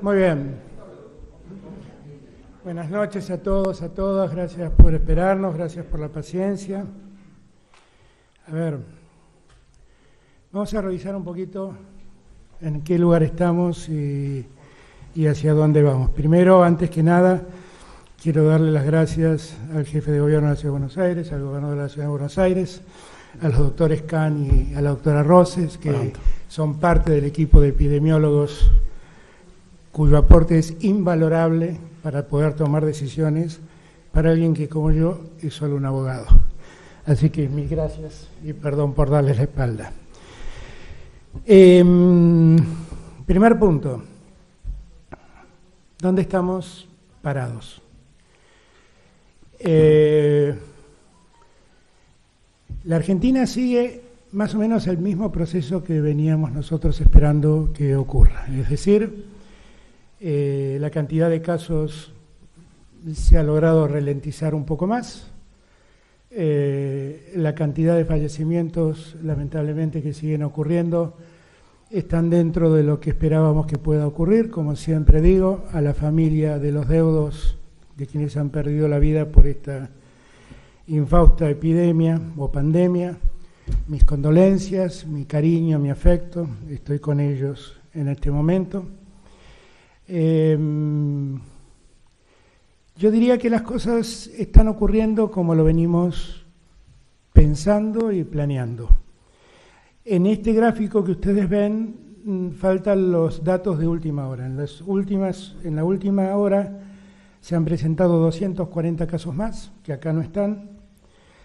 Muy bien. Buenas noches a todos, a todas. Gracias por esperarnos, gracias por la paciencia. A ver, vamos a revisar un poquito en qué lugar estamos y hacia dónde vamos. Primero, antes que nada, quiero darle las gracias al jefe de gobierno de la Ciudad de Buenos Aires, al gobernador de la Ciudad de Buenos Aires, a los doctores Can y a la doctora Roses, que son parte del equipo de epidemiólogos cuyo aporte es invalorable para poder tomar decisiones para alguien que, como yo, es solo un abogado. Así que mil gracias y perdón por darles la espalda. Primer punto. ¿Dónde estamos parados? La Argentina sigue más o menos el mismo proceso que veníamos nosotros esperando que ocurra. Es decir, la cantidad de casos se ha logrado ralentizar un poco más. La cantidad de fallecimientos, lamentablemente, que siguen ocurriendo, están dentro de lo que esperábamos que pueda ocurrir. Como siempre digo, a la familia de los deudos, de quienes han perdido la vida por esta infausta epidemia o pandemia, mis condolencias, mi cariño, mi afecto, estoy con ellos en este momento. Yo diría que las cosas están ocurriendo como lo venimos pensando y planeando. En este gráfico que ustedes ven faltan los datos de última hora. En la última hora se han presentado 240 casos más, que acá no están.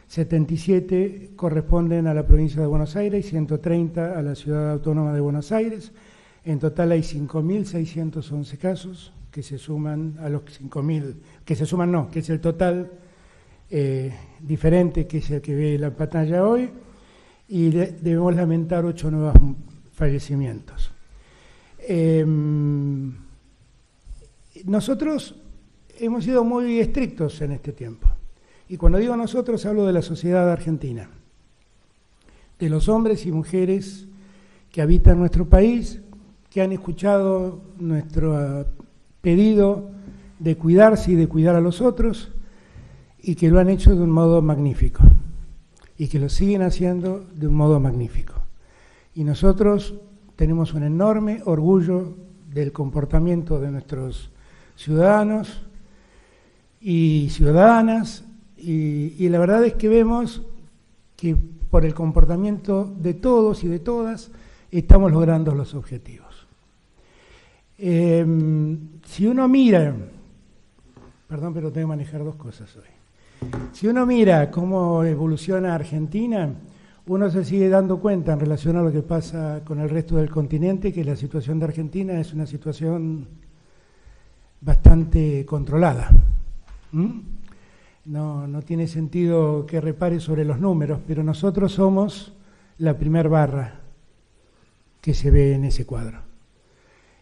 77 corresponden a la provincia de Buenos Aires y 130 a la Ciudad Autónoma de Buenos Aires. En total hay 5.611 casos que se suman a los 5.000, que se suman no, que es el total diferente, que es el que ve la pantalla hoy, y debemos lamentar 8 nuevos fallecimientos. Nosotros hemos sido muy estrictos en este tiempo. Y cuando digo nosotros, hablo de la sociedad argentina, de los hombres y mujeres que habitan nuestro país, que han escuchado nuestro pedido de cuidarse y de cuidar a los otros, y que lo han hecho de un modo magnífico, y que lo siguen haciendo de un modo magnífico. Y nosotros tenemos un enorme orgullo del comportamiento de nuestros ciudadanos y ciudadanas, y la verdad es que vemos que por el comportamiento de todos y de todas estamos logrando los objetivos. Si uno mira, perdón, pero tengo que manejar dos cosas hoy. Si uno mira cómo evoluciona Argentina, uno se sigue dando cuenta en relación a lo que pasa con el resto del continente, que la situación de Argentina es una situación bastante controlada. No tiene sentido que repare sobre los números, pero nosotros somos la primer barra que se ve en ese cuadro.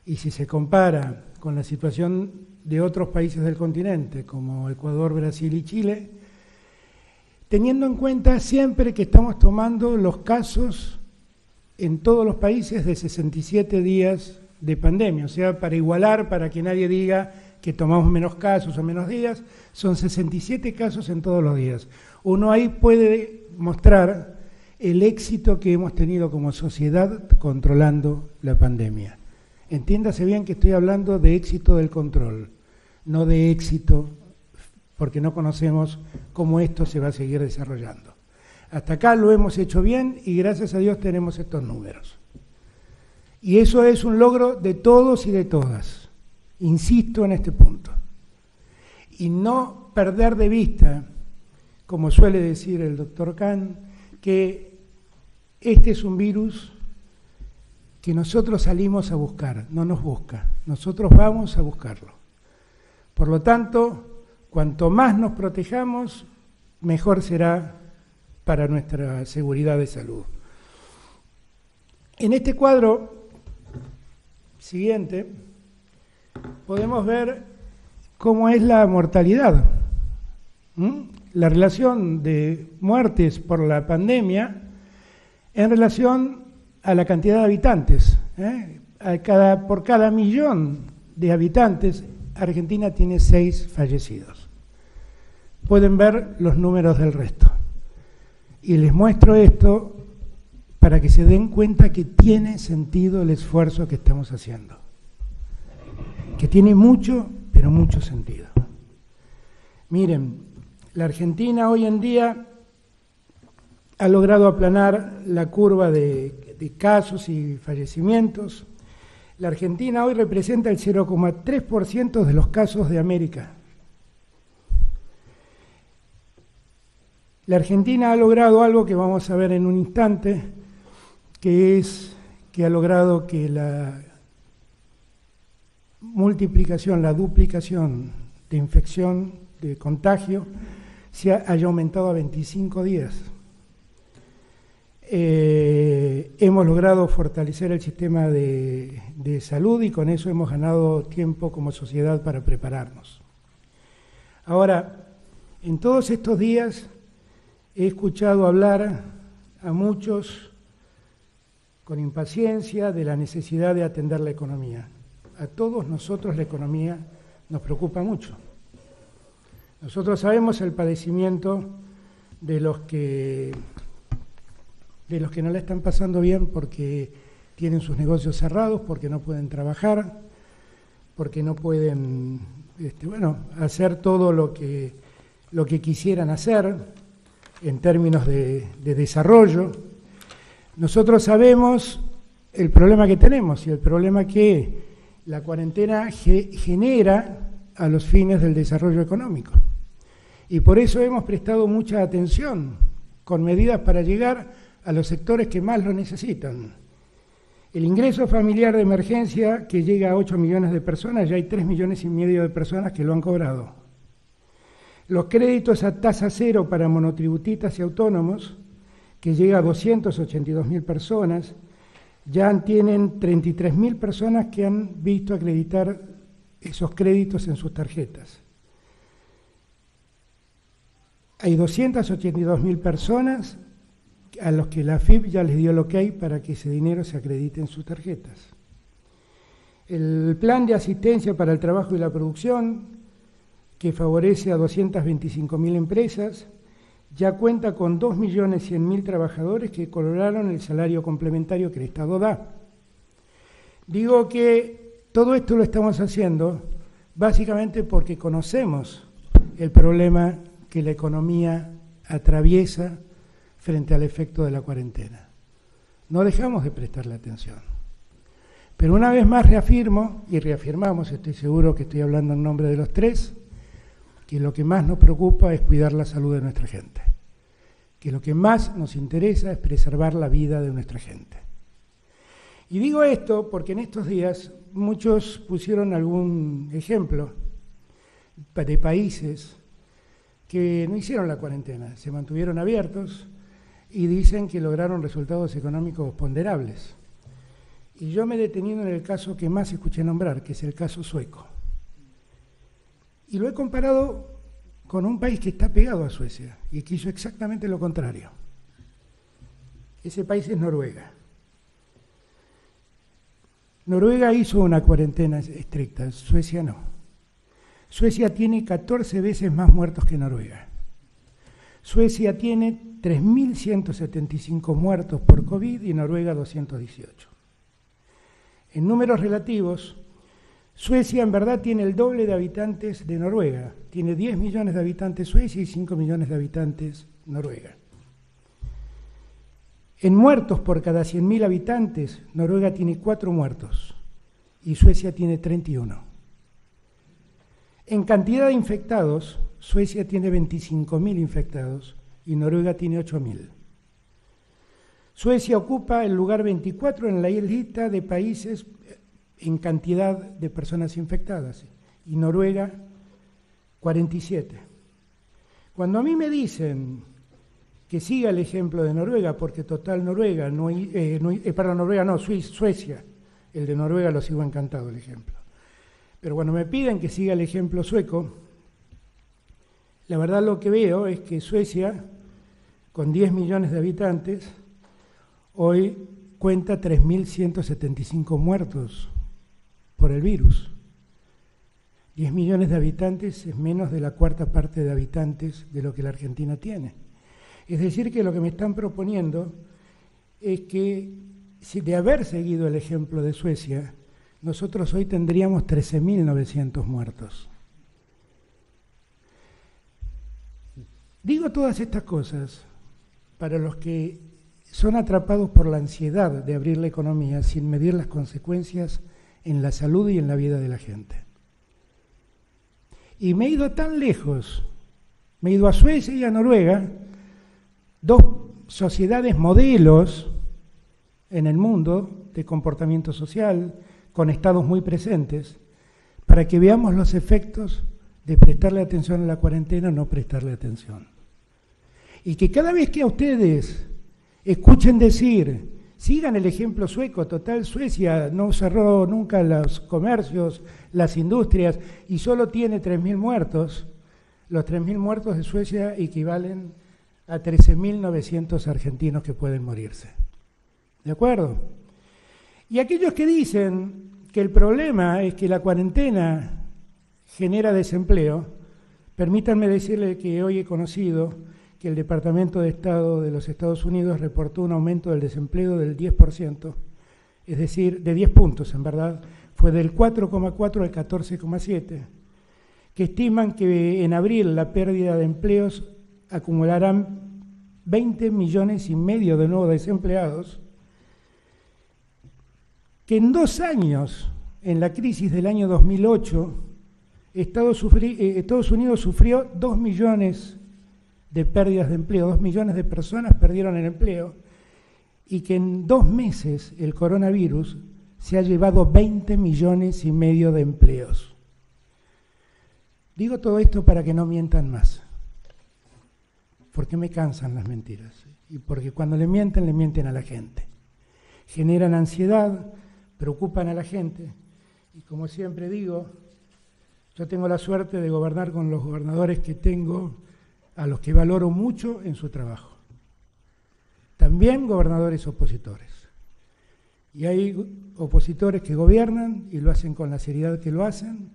Y si se compara con la situación de otros países del continente, como Ecuador, Brasil y Chile, teniendo en cuenta siempre que estamos tomando los casos en todos los países de 67 días de pandemia, o sea, para igualar, para que nadie diga que tomamos menos casos o menos días, son 67 casos en todos los días. Uno ahí puede mostrar el éxito que hemos tenido como sociedad controlando la pandemia. Entiéndase bien que estoy hablando de éxito del control, no de éxito porque no conocemos cómo esto se va a seguir desarrollando. Hasta acá lo hemos hecho bien y gracias a Dios tenemos estos números. Y eso es un logro de todos y de todas. Insisto en este punto. Y no perder de vista, como suele decir el doctor Can, que este es un virus que nosotros salimos a buscar, no nos busca, nosotros vamos a buscarlo. Por lo tanto, cuanto más nos protejamos, mejor será para nuestra seguridad de salud. En este cuadro siguiente podemos ver cómo es la mortalidad, la relación de muertes por la pandemia en relación a la cantidad de habitantes. Por cada millón de habitantes, Argentina tiene 6 fallecidos. Pueden ver los números del resto. Y les muestro esto para que se den cuenta que tiene sentido el esfuerzo que estamos haciendo. Que tiene mucho, pero mucho sentido. Miren, la Argentina hoy en día ha logrado aplanar la curva de casos y fallecimientos. La Argentina hoy representa el 0,3% de los casos de América. La Argentina ha logrado algo que vamos a ver en un instante, que es que ha logrado que la multiplicación, la duplicación de infección, de contagio, haya aumentado a 25 días. Hemos logrado fortalecer el sistema de salud y con eso hemos ganado tiempo como sociedad para prepararnos. Ahora, en todos estos días he escuchado hablar a muchos con impaciencia de la necesidad de atender la economía. A todos nosotros la economía nos preocupa mucho. Nosotros sabemos el padecimiento de los que no la están pasando bien porque tienen sus negocios cerrados, porque no pueden trabajar, porque no pueden hacer todo lo que quisieran hacer en términos de desarrollo. Nosotros sabemos el problema que tenemos y el problema que la cuarentena genera a los fines del desarrollo económico. Y por eso hemos prestado mucha atención con medidas para llegar a los sectores que más lo necesitan. El ingreso familiar de emergencia, que llega a 8 millones de personas, ya hay 3,5 millones de personas que lo han cobrado. Los créditos a tasa cero para monotributistas y autónomos, que llega a 282.000 personas, ya tienen 33.000 personas que han visto acreditar esos créditos en sus tarjetas. Hay 282.000 personas a los que la AFIP ya les dio el ok para que ese dinero se acredite en sus tarjetas. El plan de asistencia para el trabajo y la producción, que favorece a 225.000 empresas, ya cuenta con 2.100.000 trabajadores que cobraron el salario complementario que el Estado da. Digo que todo esto lo estamos haciendo básicamente porque conocemos el problema que la economía atraviesa frente al efecto de la cuarentena. No dejamos de prestarle atención. Pero una vez más reafirmo, y reafirmamos, estoy seguro que estoy hablando en nombre de los tres, que lo que más nos preocupa es cuidar la salud de nuestra gente, que lo que más nos interesa es preservar la vida de nuestra gente. Y digo esto porque en estos días muchos pusieron algún ejemplo de países que no hicieron la cuarentena, se mantuvieron abiertos y dicen que lograron resultados económicos ponderables. Y yo me he detenido en el caso que más escuché nombrar, que es el caso sueco. Y lo he comparado con un país que está pegado a Suecia y que hizo exactamente lo contrario. Ese país es Noruega. Noruega hizo una cuarentena estricta, Suecia no. Suecia tiene 14 veces más muertos que Noruega. Suecia tiene 3.175 muertos por COVID y Noruega 218. En números relativos, Suecia en verdad tiene el doble de habitantes de Noruega. Tiene 10 millones de habitantes Suecia y 5 millones de habitantes Noruega. En muertos por cada 100.000 habitantes, Noruega tiene 4 muertos y Suecia tiene 31. En cantidad de infectados, Suecia tiene 25.000 infectados y Noruega tiene 8.000. Suecia ocupa el lugar 24 en la lista de países en cantidad de personas infectadas y Noruega 47. Cuando a mí me dicen que siga el ejemplo de Noruega, porque total Noruega, Suecia, el de Noruega lo sigo encantado el ejemplo. Pero cuando me piden que siga el ejemplo sueco, la verdad lo que veo es que Suecia, con 10 millones de habitantes, hoy cuenta 3.175 muertos por el virus. 10 millones de habitantes es menos de la cuarta parte de habitantes de lo que la Argentina tiene. Es decir, que lo que me están proponiendo es que, si de haber seguido el ejemplo de Suecia, nosotros hoy tendríamos 13.900 muertos. Digo todas estas cosas para los que son atrapados por la ansiedad de abrir la economía sin medir las consecuencias en la salud y en la vida de la gente. Y me he ido tan lejos, me he ido a Suecia y a Noruega, dos sociedades modelos en el mundo de comportamiento social, con estados muy presentes, para que veamos los efectos de prestarle atención a la cuarentena o no prestarle atención. Y que cada vez que a ustedes escuchen decir, sigan el ejemplo sueco, total, Suecia no cerró nunca los comercios, las industrias, y solo tiene 3.000 muertos, los 3.000 muertos de Suecia equivalen a 13.900 argentinos que pueden morirse. ¿De acuerdo? Y aquellos que dicen que el problema es que la cuarentena genera desempleo, permítanme decirles que hoy he conocido que el Departamento de Estado de los Estados Unidos reportó un aumento del desempleo del 10%, es decir, de 10 puntos en verdad, fue del 4,4 al 14,7, que estiman que en abril la pérdida de empleos acumularán 20 millones y medio de nuevos desempleados, que en 2 años, en la crisis del año 2008, Estados Unidos sufrió 2 millones de pérdidas de empleo, 2 millones de personas perdieron el empleo, y que en 2 meses el coronavirus se ha llevado 20 millones y medio de empleos. Digo todo esto para que no mientan más, porque me cansan las mentiras, y porque cuando le mienten a la gente. Generan ansiedad, preocupan a la gente, y como siempre digo, yo tengo la suerte de gobernar con los gobernadores que tengo, a los que valoro mucho en su trabajo. También gobernadores opositores. Y hay opositores que gobiernan y lo hacen con la seriedad que lo hacen,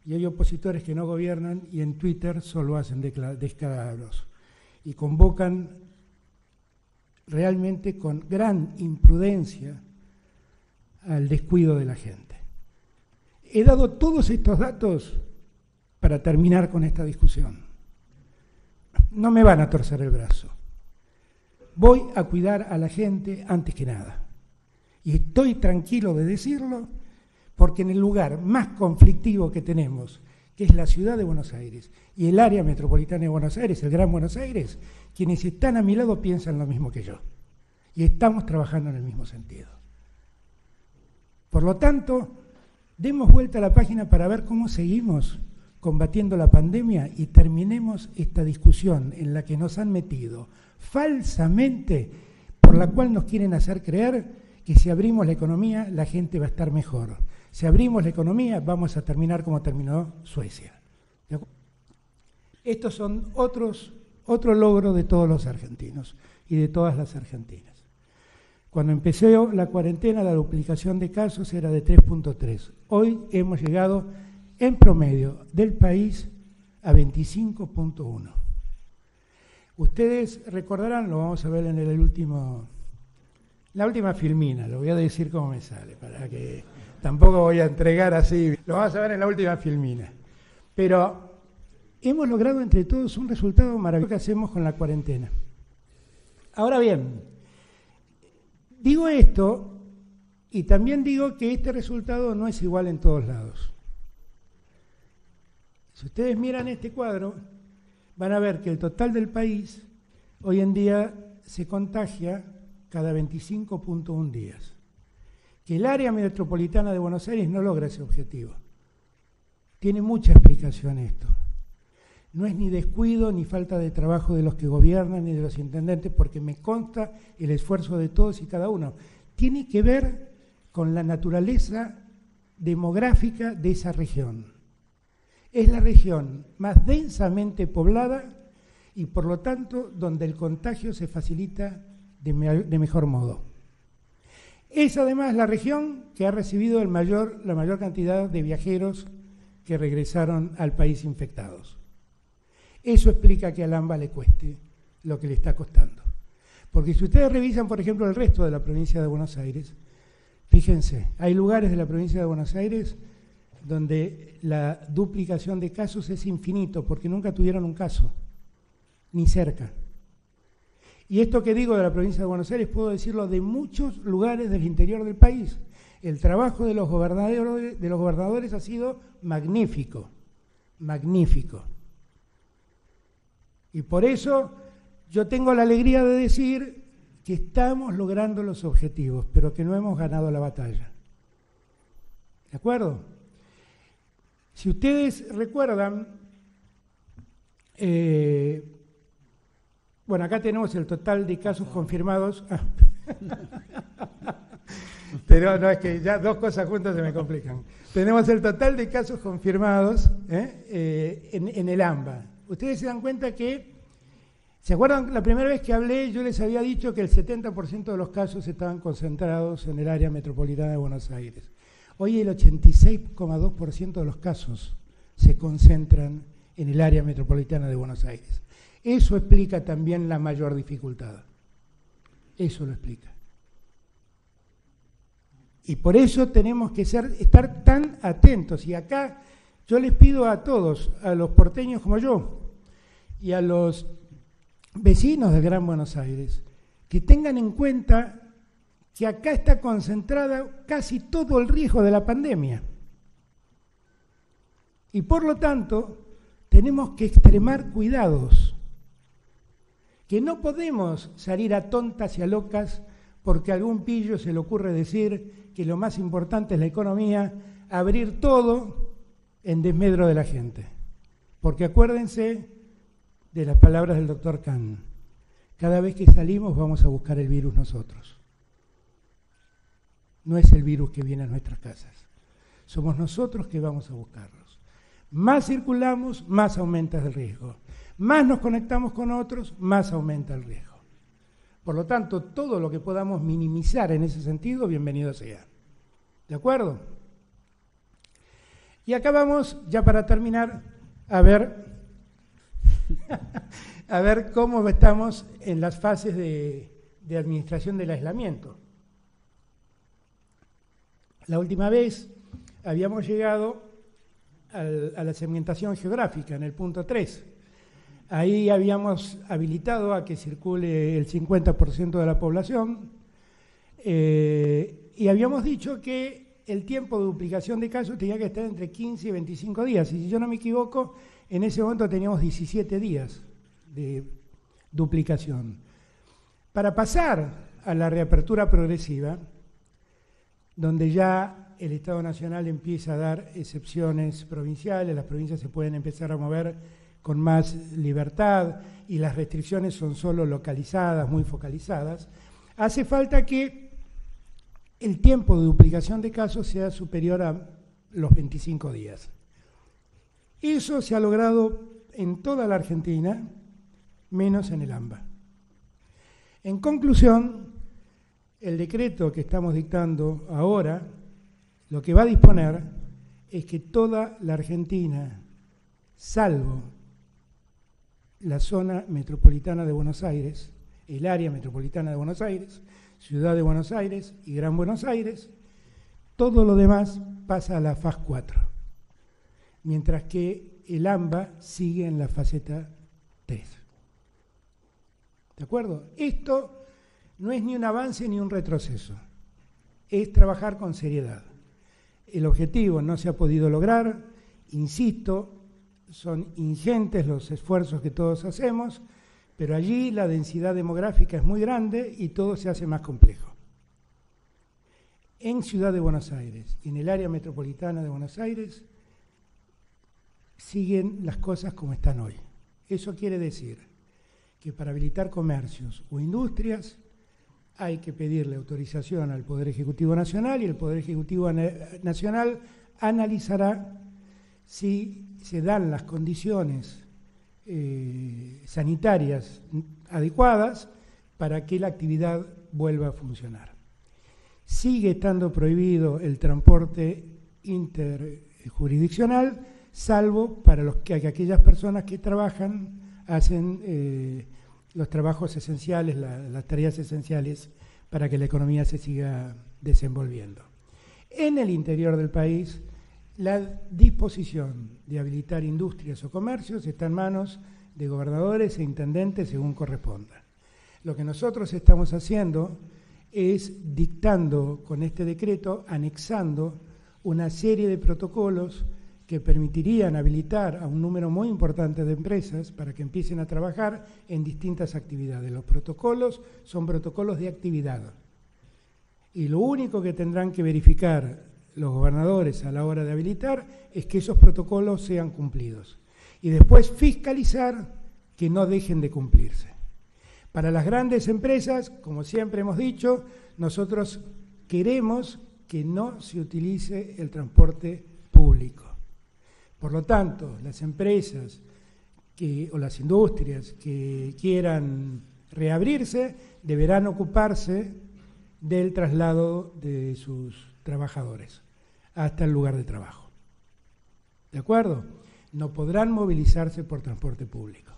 y hay opositores que no gobiernan y en Twitter solo hacen descarados. Y convocan realmente con gran imprudencia al descuido de la gente. He dado todos estos datos para terminar con esta discusión. No me van a torcer el brazo. Voy a cuidar a la gente antes que nada. Y estoy tranquilo de decirlo porque en el lugar más conflictivo que tenemos, que es la ciudad de Buenos Aires y el área metropolitana de Buenos Aires, el Gran Buenos Aires, quienes están a mi lado piensan lo mismo que yo. Y estamos trabajando en el mismo sentido. Por lo tanto, demos vuelta a la página para ver cómo seguimos combatiendo la pandemia y terminemos esta discusión en la que nos han metido falsamente, por la cual nos quieren hacer creer que si abrimos la economía la gente va a estar mejor. Si abrimos la economía vamos a terminar como terminó Suecia. Estos son otro logro de todos los argentinos y de todas las argentinas. Cuando empezó la cuarentena la duplicación de casos era de 3.3. Hoy hemos llegado en promedio del país a 25.1. Ustedes recordarán, lo vamos a ver en la última filmina, lo voy a decir cómo me sale, para que tampoco voy a entregar así, lo vamos a ver en la última filmina. Pero hemos logrado entre todos un resultado maravilloso que hacemos con la cuarentena. Ahora bien, digo esto y también digo que este resultado no es igual en todos lados. Si ustedes miran este cuadro, van a ver que el total del país hoy en día se contagia cada 25.1 días. Que el área metropolitana de Buenos Aires no logra ese objetivo. Tiene mucha explicación esto. No es ni descuido ni falta de trabajo de los que gobiernan ni de los intendentes, porque me consta el esfuerzo de todos y cada uno. Tiene que ver con la naturaleza demográfica de esa región. Es la región más densamente poblada y por lo tanto donde el contagio se facilita de mejor modo. Es además la región que ha recibido la mayor cantidad de viajeros que regresaron al país infectados. Eso explica que al AMBA le cueste lo que le está costando. Porque si ustedes revisan, por ejemplo, el resto de la provincia de Buenos Aires, fíjense, hay lugares de la provincia de Buenos Aires donde la duplicación de casos es infinito, porque nunca tuvieron un caso, ni cerca. Y esto que digo de la provincia de Buenos Aires, puedo decirlo de muchos lugares del interior del país. El trabajo de los gobernadores ha sido magnífico, magnífico. Y por eso yo tengo la alegría de decir que estamos logrando los objetivos, pero que no hemos ganado la batalla. ¿De acuerdo? Si ustedes recuerdan, bueno, acá tenemos el total de casos confirmados. Pero no, es que ya dos cosas juntas se me complican. Tenemos el total de casos confirmados en el AMBA. Ustedes se dan cuenta que, ¿se acuerdan? La primera vez que hablé yo les había dicho que el 70% de los casos estaban concentrados en el área metropolitana de Buenos Aires. Hoy el 86,2% de los casos se concentran en el área metropolitana de Buenos Aires. Eso explica también la mayor dificultad. Eso lo explica. Y por eso tenemos que estar tan atentos. Y acá yo les pido a todos, a los porteños como yo, y a los vecinos del Gran Buenos Aires, que tengan en cuenta que acá está concentrada casi todo el riesgo de la pandemia. Y por lo tanto, tenemos que extremar cuidados, que no podemos salir a tontas y a locas porque a algún pillo se le ocurre decir que lo más importante es la economía, abrir todo en desmedro de la gente. Porque acuérdense de las palabras del doctor Kahn, cada vez que salimos vamos a buscar el virus nosotros. No es el virus que viene a nuestras casas, somos nosotros que vamos a buscarlos. Más circulamos, más aumenta el riesgo. Más nos conectamos con otros, más aumenta el riesgo. Por lo tanto, todo lo que podamos minimizar en ese sentido, bienvenido sea. ¿De acuerdo? Y acá vamos, ya para terminar, a ver cómo estamos en las fases de administración del aislamiento. La última vez habíamos llegado a la segmentación geográfica, en el punto 3. Ahí habíamos habilitado a que circule el 50% de la población y habíamos dicho que el tiempo de duplicación de casos tenía que estar entre 15 y 25 días. Y si yo no me equivoco, en ese momento teníamos 17 días de duplicación. Para pasar a la reapertura progresiva, donde ya el Estado Nacional empieza a dar excepciones provinciales, las provincias se pueden empezar a mover con más libertad y las restricciones son solo localizadas, muy focalizadas, hace falta que el tiempo de duplicación de casos sea superior a los 25 días. Eso se ha logrado en toda la Argentina, menos en el AMBA. En conclusión, el decreto que estamos dictando ahora, lo que va a disponer es que toda la Argentina, salvo la zona metropolitana de Buenos Aires, el área metropolitana de Buenos Aires, Ciudad de Buenos Aires y Gran Buenos Aires, todo lo demás pasa a la fase 4, mientras que el AMBA sigue en la faceta 3. ¿De acuerdo? Esto no es ni un avance ni un retroceso, es trabajar con seriedad. El objetivo no se ha podido lograr, insisto, son ingentes los esfuerzos que todos hacemos, pero allí la densidad demográfica es muy grande y todo se hace más complejo. En Ciudad de Buenos Aires y en el área metropolitana de Buenos Aires siguen las cosas como están hoy. Eso quiere decir que para habilitar comercios o industrias hay que pedirle autorización al Poder Ejecutivo Nacional y el Poder Ejecutivo Nacional analizará si se dan las condiciones sanitarias adecuadas para que la actividad vuelva a funcionar. Sigue estando prohibido el transporte jurisdiccional, salvo para aquellas personas que trabajan, hacen los trabajos esenciales, las tareas esenciales para que la economía se siga desenvolviendo. En el interior del país, la disposición de habilitar industrias o comercios está en manos de gobernadores e intendentes según corresponda. Lo que nosotros estamos haciendo es dictando con este decreto, anexando una serie de protocolos que permitirían habilitar a un número muy importante de empresas para que empiecen a trabajar en distintas actividades. Los protocolos son protocolos de actividad. Y lo único que tendrán que verificar los gobernadores a la hora de habilitar es que esos protocolos sean cumplidos. Y después fiscalizar que no dejen de cumplirse. Para las grandes empresas, como siempre hemos dicho, nosotros queremos que no se utilice el transporte público. Por lo tanto, las empresas o las industrias que quieran reabrirse deberán ocuparse del traslado de sus trabajadores hasta el lugar de trabajo. ¿De acuerdo? No podrán movilizarse por transporte público.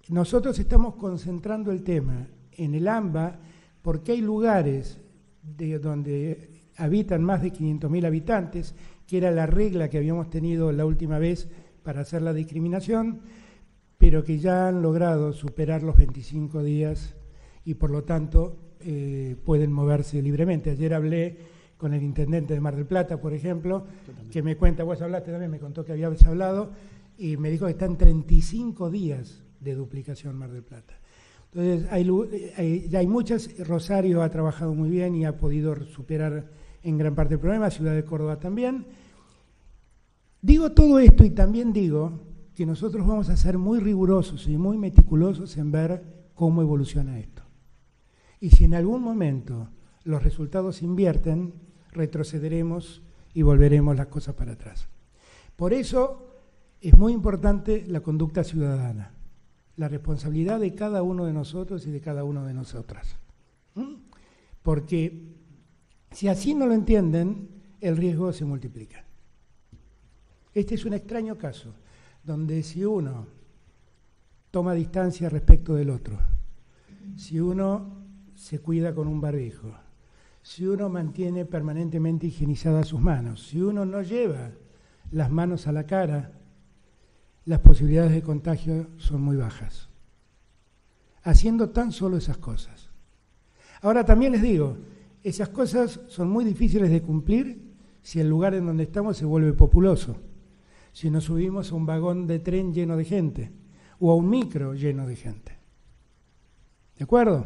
Nosotros estamos concentrando el tema en el AMBA porque hay lugares donde habitan más de 500.000 habitantes, que era la regla que habíamos tenido la última vez para hacer la discriminación, pero que ya han logrado superar los 25 días y por lo tanto pueden moverse libremente. Ayer hablé con el intendente de Mar del Plata, por ejemplo, que me cuenta, vos hablaste también, me contó que habías hablado, y me dijo que están 35 días de duplicación Mar del Plata. Entonces, ya hay muchas. Rosario ha trabajado muy bien y ha podido superar en gran parte el problema, Ciudad de Córdoba también. Digo todo esto y también digo que nosotros vamos a ser muy rigurosos y muy meticulosos en ver cómo evoluciona esto. Y si en algún momento los resultados invierten, retrocederemos y volveremos las cosas para atrás. Por eso es muy importante la conducta ciudadana, la responsabilidad de cada uno de nosotros y de cada una de nosotras. Porque si así no lo entienden, el riesgo se multiplica. Este es un extraño caso, donde si uno toma distancia respecto del otro, si uno se cuida con un barbijo, si uno mantiene permanentemente higienizadas sus manos, si uno no lleva las manos a la cara, las posibilidades de contagio son muy bajas. Haciendo tan solo esas cosas. Ahora también les digo, esas cosas son muy difíciles de cumplir si el lugar en donde estamos se vuelve populoso, si nos subimos a un vagón de tren lleno de gente o a un micro lleno de gente. ¿De acuerdo?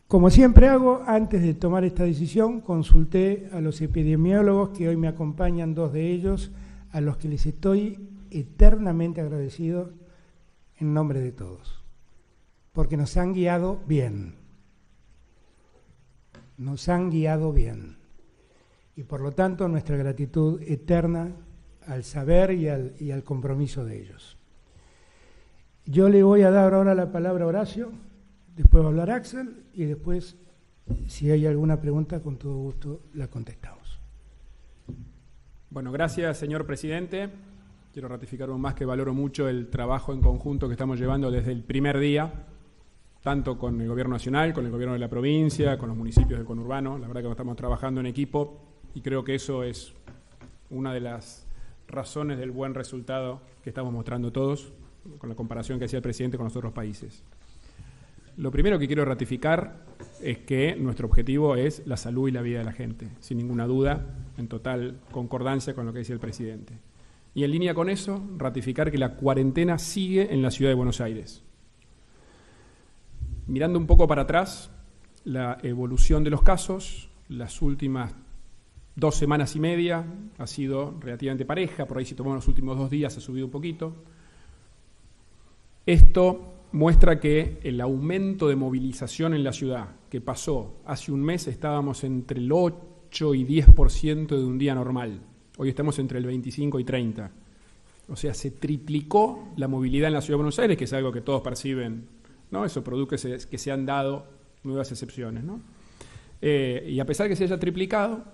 Como siempre hago, antes de tomar esta decisión, consulté a los epidemiólogos que hoy me acompañan, 2 de ellos, a los que les estoy eternamente agradecido en nombre de todos, porque nos han guiado bien. Nos han guiado bien. Y por lo tanto, nuestra gratitud eterna al saber y al compromiso de ellos. Yo le voy a dar ahora la palabra a Horacio, después va a hablar Axel, y después, si hay alguna pregunta, con todo gusto la contestamos. Bueno, gracias, señor presidente. Quiero ratificar aún más que valoro mucho el trabajo en conjunto que estamos llevando desde el primer día, tanto con el Gobierno Nacional, con el Gobierno de la provincia, con los municipios del conurbano. La verdad que estamos trabajando en equipo y creo que eso es una de las razones del buen resultado que estamos mostrando todos, con la comparación que hacía el presidente con los otros países. Lo primero que quiero ratificar es que nuestro objetivo es la salud y la vida de la gente, sin ninguna duda, en total concordancia con lo que decía el presidente. Y en línea con eso, ratificar que la cuarentena sigue en la ciudad de Buenos Aires. Mirando un poco para atrás, la evolución de los casos, las últimas 2 semanas y media ha sido relativamente pareja, por ahí si tomamos los últimos 2 días ha subido un poquito. Esto muestra que el aumento de movilización en la ciudad, que pasó hace un mes, estábamos entre el 8 y 10% de un día normal. Hoy estamos entre el 25 y 30. O sea, se triplicó la movilidad en la ciudad de Buenos Aires, que es algo que todos perciben, ¿no? Eso produce que se han dado nuevas excepciones, ¿no? Y a pesar de que se haya triplicado,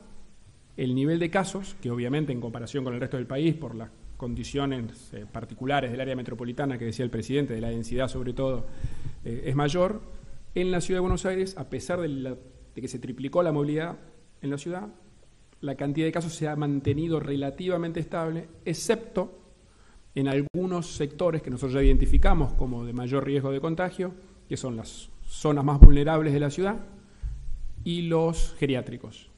el nivel de casos, que obviamente en comparación con el resto del país, por las condiciones particulares del área metropolitana que decía el presidente, de la densidad sobre todo, es mayor, en la Ciudad de Buenos Aires, a pesar de que se triplicó la movilidad en la ciudad, la cantidad de casos se ha mantenido relativamente estable, excepto en algunos sectores que nosotros ya identificamos como de mayor riesgo de contagio, que son las zonas más vulnerables de la ciudad y los geriátricos,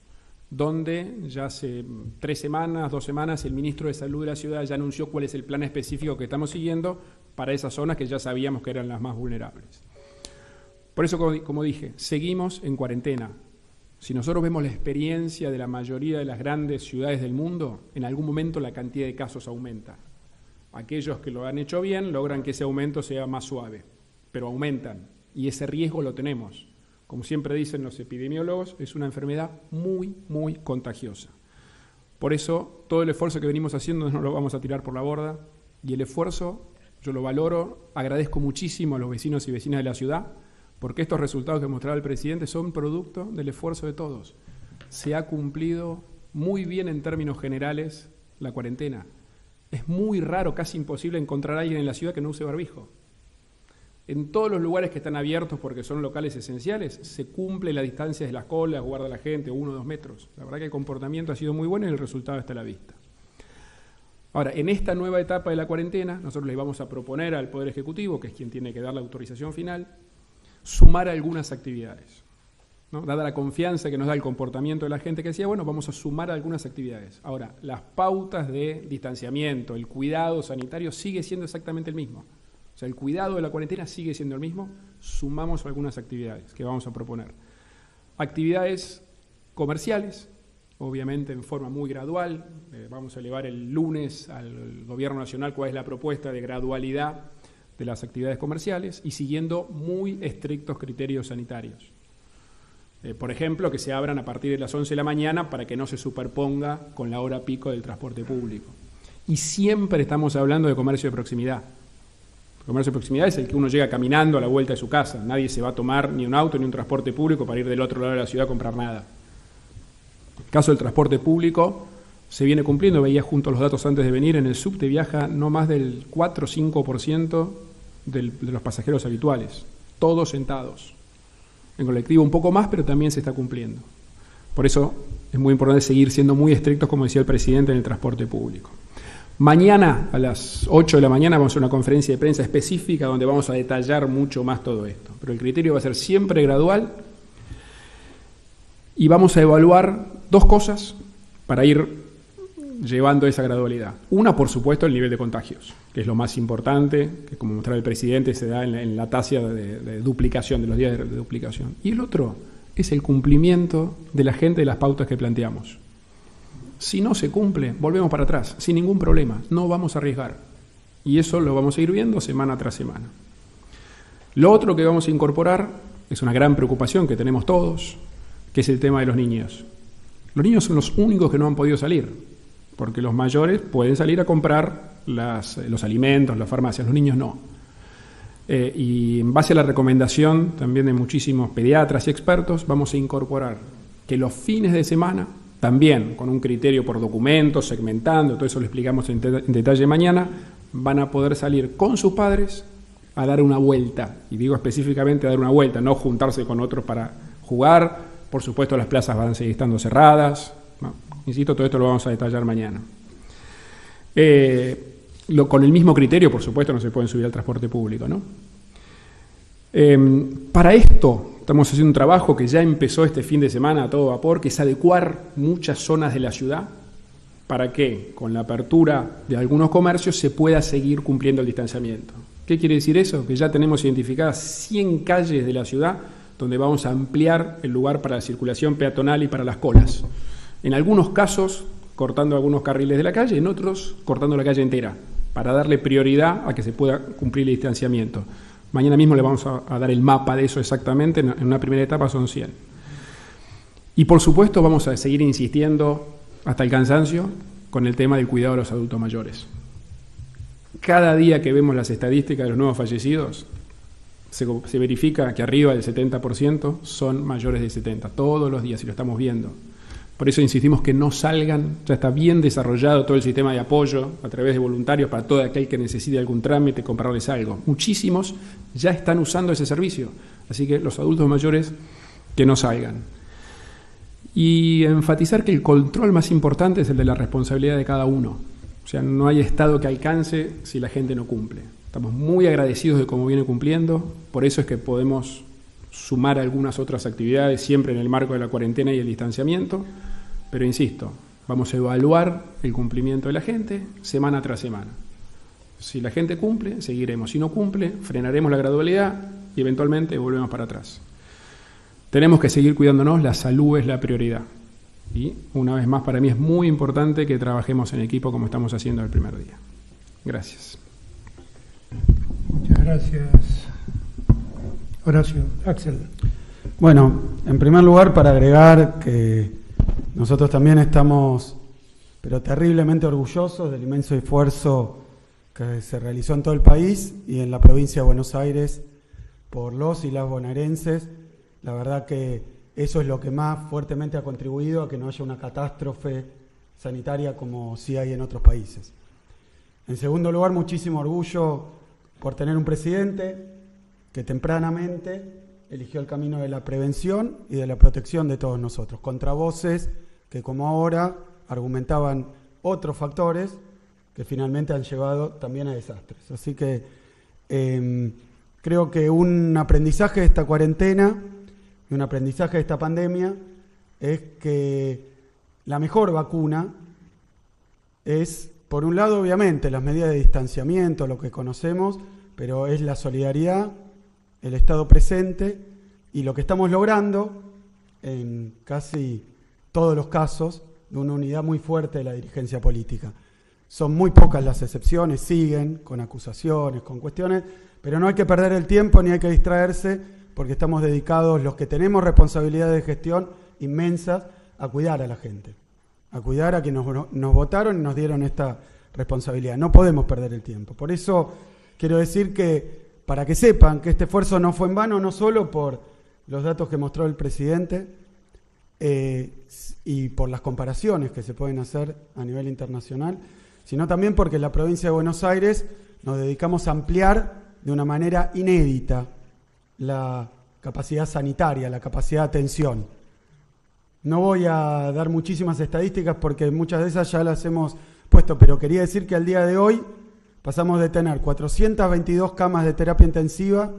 donde ya hace 3 semanas, 2 semanas, el ministro de Salud de la ciudad ya anunció cuál es el plan específico que estamos siguiendo para esas zonas que ya sabíamos que eran las más vulnerables. Por eso, como dije, seguimos en cuarentena. Si nosotros vemos la experiencia de la mayoría de las grandes ciudades del mundo, en algún momento la cantidad de casos aumenta. Aquellos que lo han hecho bien logran que ese aumento sea más suave, pero aumentan, y ese riesgo lo tenemos. Como siempre dicen los epidemiólogos, es una enfermedad muy, muy contagiosa. Por eso, todo el esfuerzo que venimos haciendo no lo vamos a tirar por la borda, y el esfuerzo yo lo valoro, agradezco muchísimo a los vecinos y vecinas de la ciudad, porque estos resultados que mostraba el presidente son producto del esfuerzo de todos. Se ha cumplido muy bien en términos generales la cuarentena. Es muy raro, casi imposible encontrar a alguien en la ciudad que no use barbijo. En todos los lugares que están abiertos porque son locales esenciales, se cumple la distancia de las colas, guarda la gente, 1 o 2 metros. La verdad que el comportamiento ha sido muy bueno y el resultado está a la vista. Ahora, en esta nueva etapa de la cuarentena, nosotros le vamos a proponer al Poder Ejecutivo, que es quien tiene que dar la autorización final, sumar algunas actividades, ¿no? Dada la confianza que nos da el comportamiento de la gente que decía, bueno, vamos a sumar algunas actividades. Ahora, las pautas de distanciamiento, el cuidado sanitario sigue siendo exactamente el mismo. O sea, el cuidado de la cuarentena sigue siendo el mismo, sumamos algunas actividades que vamos a proponer. Actividades comerciales, obviamente en forma muy gradual, vamos a elevar el lunes al Gobierno Nacional cuál es la propuesta de gradualidad de las actividades comerciales y siguiendo muy estrictos criterios sanitarios. Por ejemplo, que se abran a partir de las 11 de la mañana para que no se superponga con la hora pico del transporte público. Y siempre estamos hablando de comercio de proximidad. El comercio de proximidad es el que uno llega caminando a la vuelta de su casa. Nadie se va a tomar ni un auto ni un transporte público para ir del otro lado de la ciudad a comprar nada. En el caso del transporte público, se viene cumpliendo, veía juntos los datos antes de venir, en el subte viaja no más del 4 o 5% de los pasajeros habituales, todos sentados. En colectivo un poco más, pero también se está cumpliendo. Por eso es muy importante seguir siendo muy estrictos, como decía el presidente, en el transporte público. Mañana a las 8 de la mañana vamos a hacer una conferencia de prensa específica donde vamos a detallar mucho más todo esto. Pero el criterio va a ser siempre gradual y vamos a evaluar 2 cosas para ir llevando esa gradualidad. Una, por supuesto, el nivel de contagios, que es lo más importante, que como mostraba el presidente se da en la tasa de duplicación, de los días de duplicación. Y el otro es el cumplimiento de la gente de las pautas que planteamos. Si no se cumple, volvemos para atrás, sin ningún problema, no vamos a arriesgar. Y eso lo vamos a ir viendo semana tras semana. Lo otro que vamos a incorporar es una gran preocupación que tenemos todos, que es el tema de los niños. Los niños son los únicos que no han podido salir, porque los mayores pueden salir a comprar los alimentos, las farmacias, los niños no. Y en base a la recomendación también de muchísimos pediatras y expertos, vamos a incorporar que los fines de semana, también con un criterio por documentos, segmentando, todo eso lo explicamos en detalle mañana, van a poder salir con sus padres a dar una vuelta. Y digo específicamente a dar una vuelta, no juntarse con otros para jugar. Por supuesto, las plazas van a seguir estando cerradas. No, insisto, todo esto lo vamos a detallar mañana. Con el mismo criterio, por supuesto, no se pueden subir al transporte público, ¿no? Para esto estamos haciendo un trabajo que ya empezó este fin de semana a todo vapor, que es adecuar muchas zonas de la ciudad para que con la apertura de algunos comercios se pueda seguir cumpliendo el distanciamiento. ¿Qué quiere decir eso? Que ya tenemos identificadas 100 calles de la ciudad donde vamos a ampliar el lugar para la circulación peatonal y para las colas. En algunos casos cortando algunos carriles de la calle, en otros cortando la calle entera, para darle prioridad a que se pueda cumplir el distanciamiento. Mañana mismo le vamos a dar el mapa de eso exactamente, en una primera etapa son 100. Y por supuesto vamos a seguir insistiendo hasta el cansancio con el tema del cuidado de los adultos mayores. Cada día que vemos las estadísticas de los nuevos fallecidos, se verifica que arriba del 70% son mayores de 70, todos los días, y lo estamos viendo. Por eso insistimos que no salgan, ya está bien desarrollado todo el sistema de apoyo a través de voluntarios para todo aquel que necesite algún trámite, comprarles algo. Muchísimos ya están usando ese servicio, así que los adultos mayores que no salgan. Y enfatizar que el control más importante es el de la responsabilidad de cada uno. O sea, no hay Estado que alcance si la gente no cumple. Estamos muy agradecidos de cómo viene cumpliendo, por eso es que podemos sumar algunas otras actividades siempre en el marco de la cuarentena y el distanciamiento, pero insisto, vamos a evaluar el cumplimiento de la gente semana tras semana. Si la gente cumple, seguiremos. Si no cumple, frenaremos la gradualidad y eventualmente volvemos para atrás. Tenemos que seguir cuidándonos, la salud es la prioridad. Y una vez más, para mí es muy importante que trabajemos en equipo como estamos haciendo el primer día. Gracias. Muchas gracias, Horacio. Axel. Bueno, en primer lugar, para agregar que nosotros también estamos, pero terriblemente orgullosos del inmenso esfuerzo que se realizó en todo el país y en la provincia de Buenos Aires por los y las bonaerenses. La verdad que eso es lo que más fuertemente ha contribuido a que no haya una catástrofe sanitaria como sí hay en otros países. En segundo lugar, muchísimo orgullo por tener un presidente que tempranamente eligió el camino de la prevención y de la protección de todos nosotros, contra voces que como ahora argumentaban otros factores que finalmente han llevado también a desastres. Así que creo que un aprendizaje de esta cuarentena y un aprendizaje de esta pandemia es que la mejor vacuna es, por un lado, obviamente, las medidas de distanciamiento, lo que conocemos, pero es la solidaridad, el estado presente y lo que estamos logrando en casi todos los casos de una unidad muy fuerte de la dirigencia política. Son muy pocas las excepciones, siguen con acusaciones, con cuestiones, pero no hay que perder el tiempo ni hay que distraerse porque estamos dedicados, los que tenemos responsabilidades de gestión inmensas, a cuidar a la gente, a cuidar a quienes nos votaron y nos dieron esta responsabilidad. No podemos perder el tiempo. Por eso quiero decir que, para que sepan que este esfuerzo no fue en vano, no solo por los datos que mostró el presidente y por las comparaciones que se pueden hacer a nivel internacional, sino también porque en la provincia de Buenos Aires nos dedicamos a ampliar de una manera inédita la capacidad sanitaria, la capacidad de atención. No voy a dar muchísimas estadísticas porque muchas de esas ya las hemos puesto, pero quería decir que al día de hoy pasamos de tener 422 camas de terapia intensiva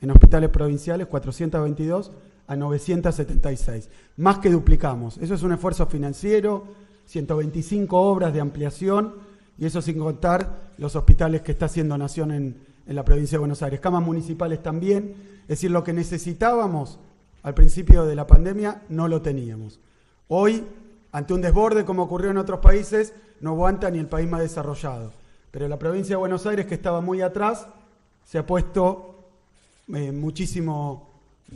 en hospitales provinciales, 422, a 976. Más que duplicamos. Eso es un esfuerzo financiero, 125 obras de ampliación, y eso sin contar los hospitales que está haciendo Nación en la provincia de Buenos Aires. Camas municipales también. Es decir, lo que necesitábamos al principio de la pandemia no lo teníamos. Hoy, ante un desborde como ocurrió en otros países, no aguanta ni el país más desarrollado. Pero la provincia de Buenos Aires, que estaba muy atrás, se ha puesto en muchísimas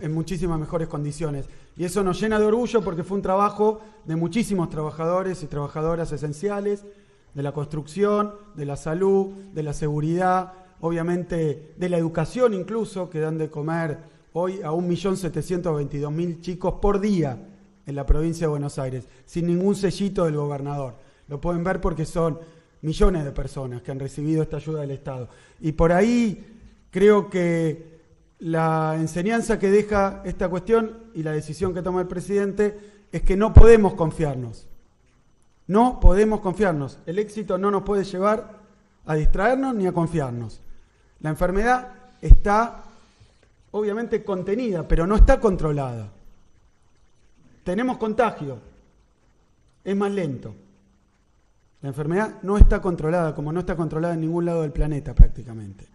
mejores condiciones. Y eso nos llena de orgullo porque fue un trabajo de muchísimos trabajadores y trabajadoras esenciales, de la construcción, de la salud, de la seguridad, obviamente de la educación incluso, que dan de comer hoy a 1.722.000 chicos por día en la provincia de Buenos Aires, sin ningún sellito del gobernador. Lo pueden ver porque son millones de personas que han recibido esta ayuda del Estado. Y por ahí creo que la enseñanza que deja esta cuestión y la decisión que toma el presidente es que no podemos confiarnos. No podemos confiarnos. El éxito no nos puede llevar a distraernos ni a confiarnos. La enfermedad está obviamente contenida, pero no está controlada. Tenemos contagio, es más lento. La enfermedad no está controlada, como no está controlada en ningún lado del planeta prácticamente.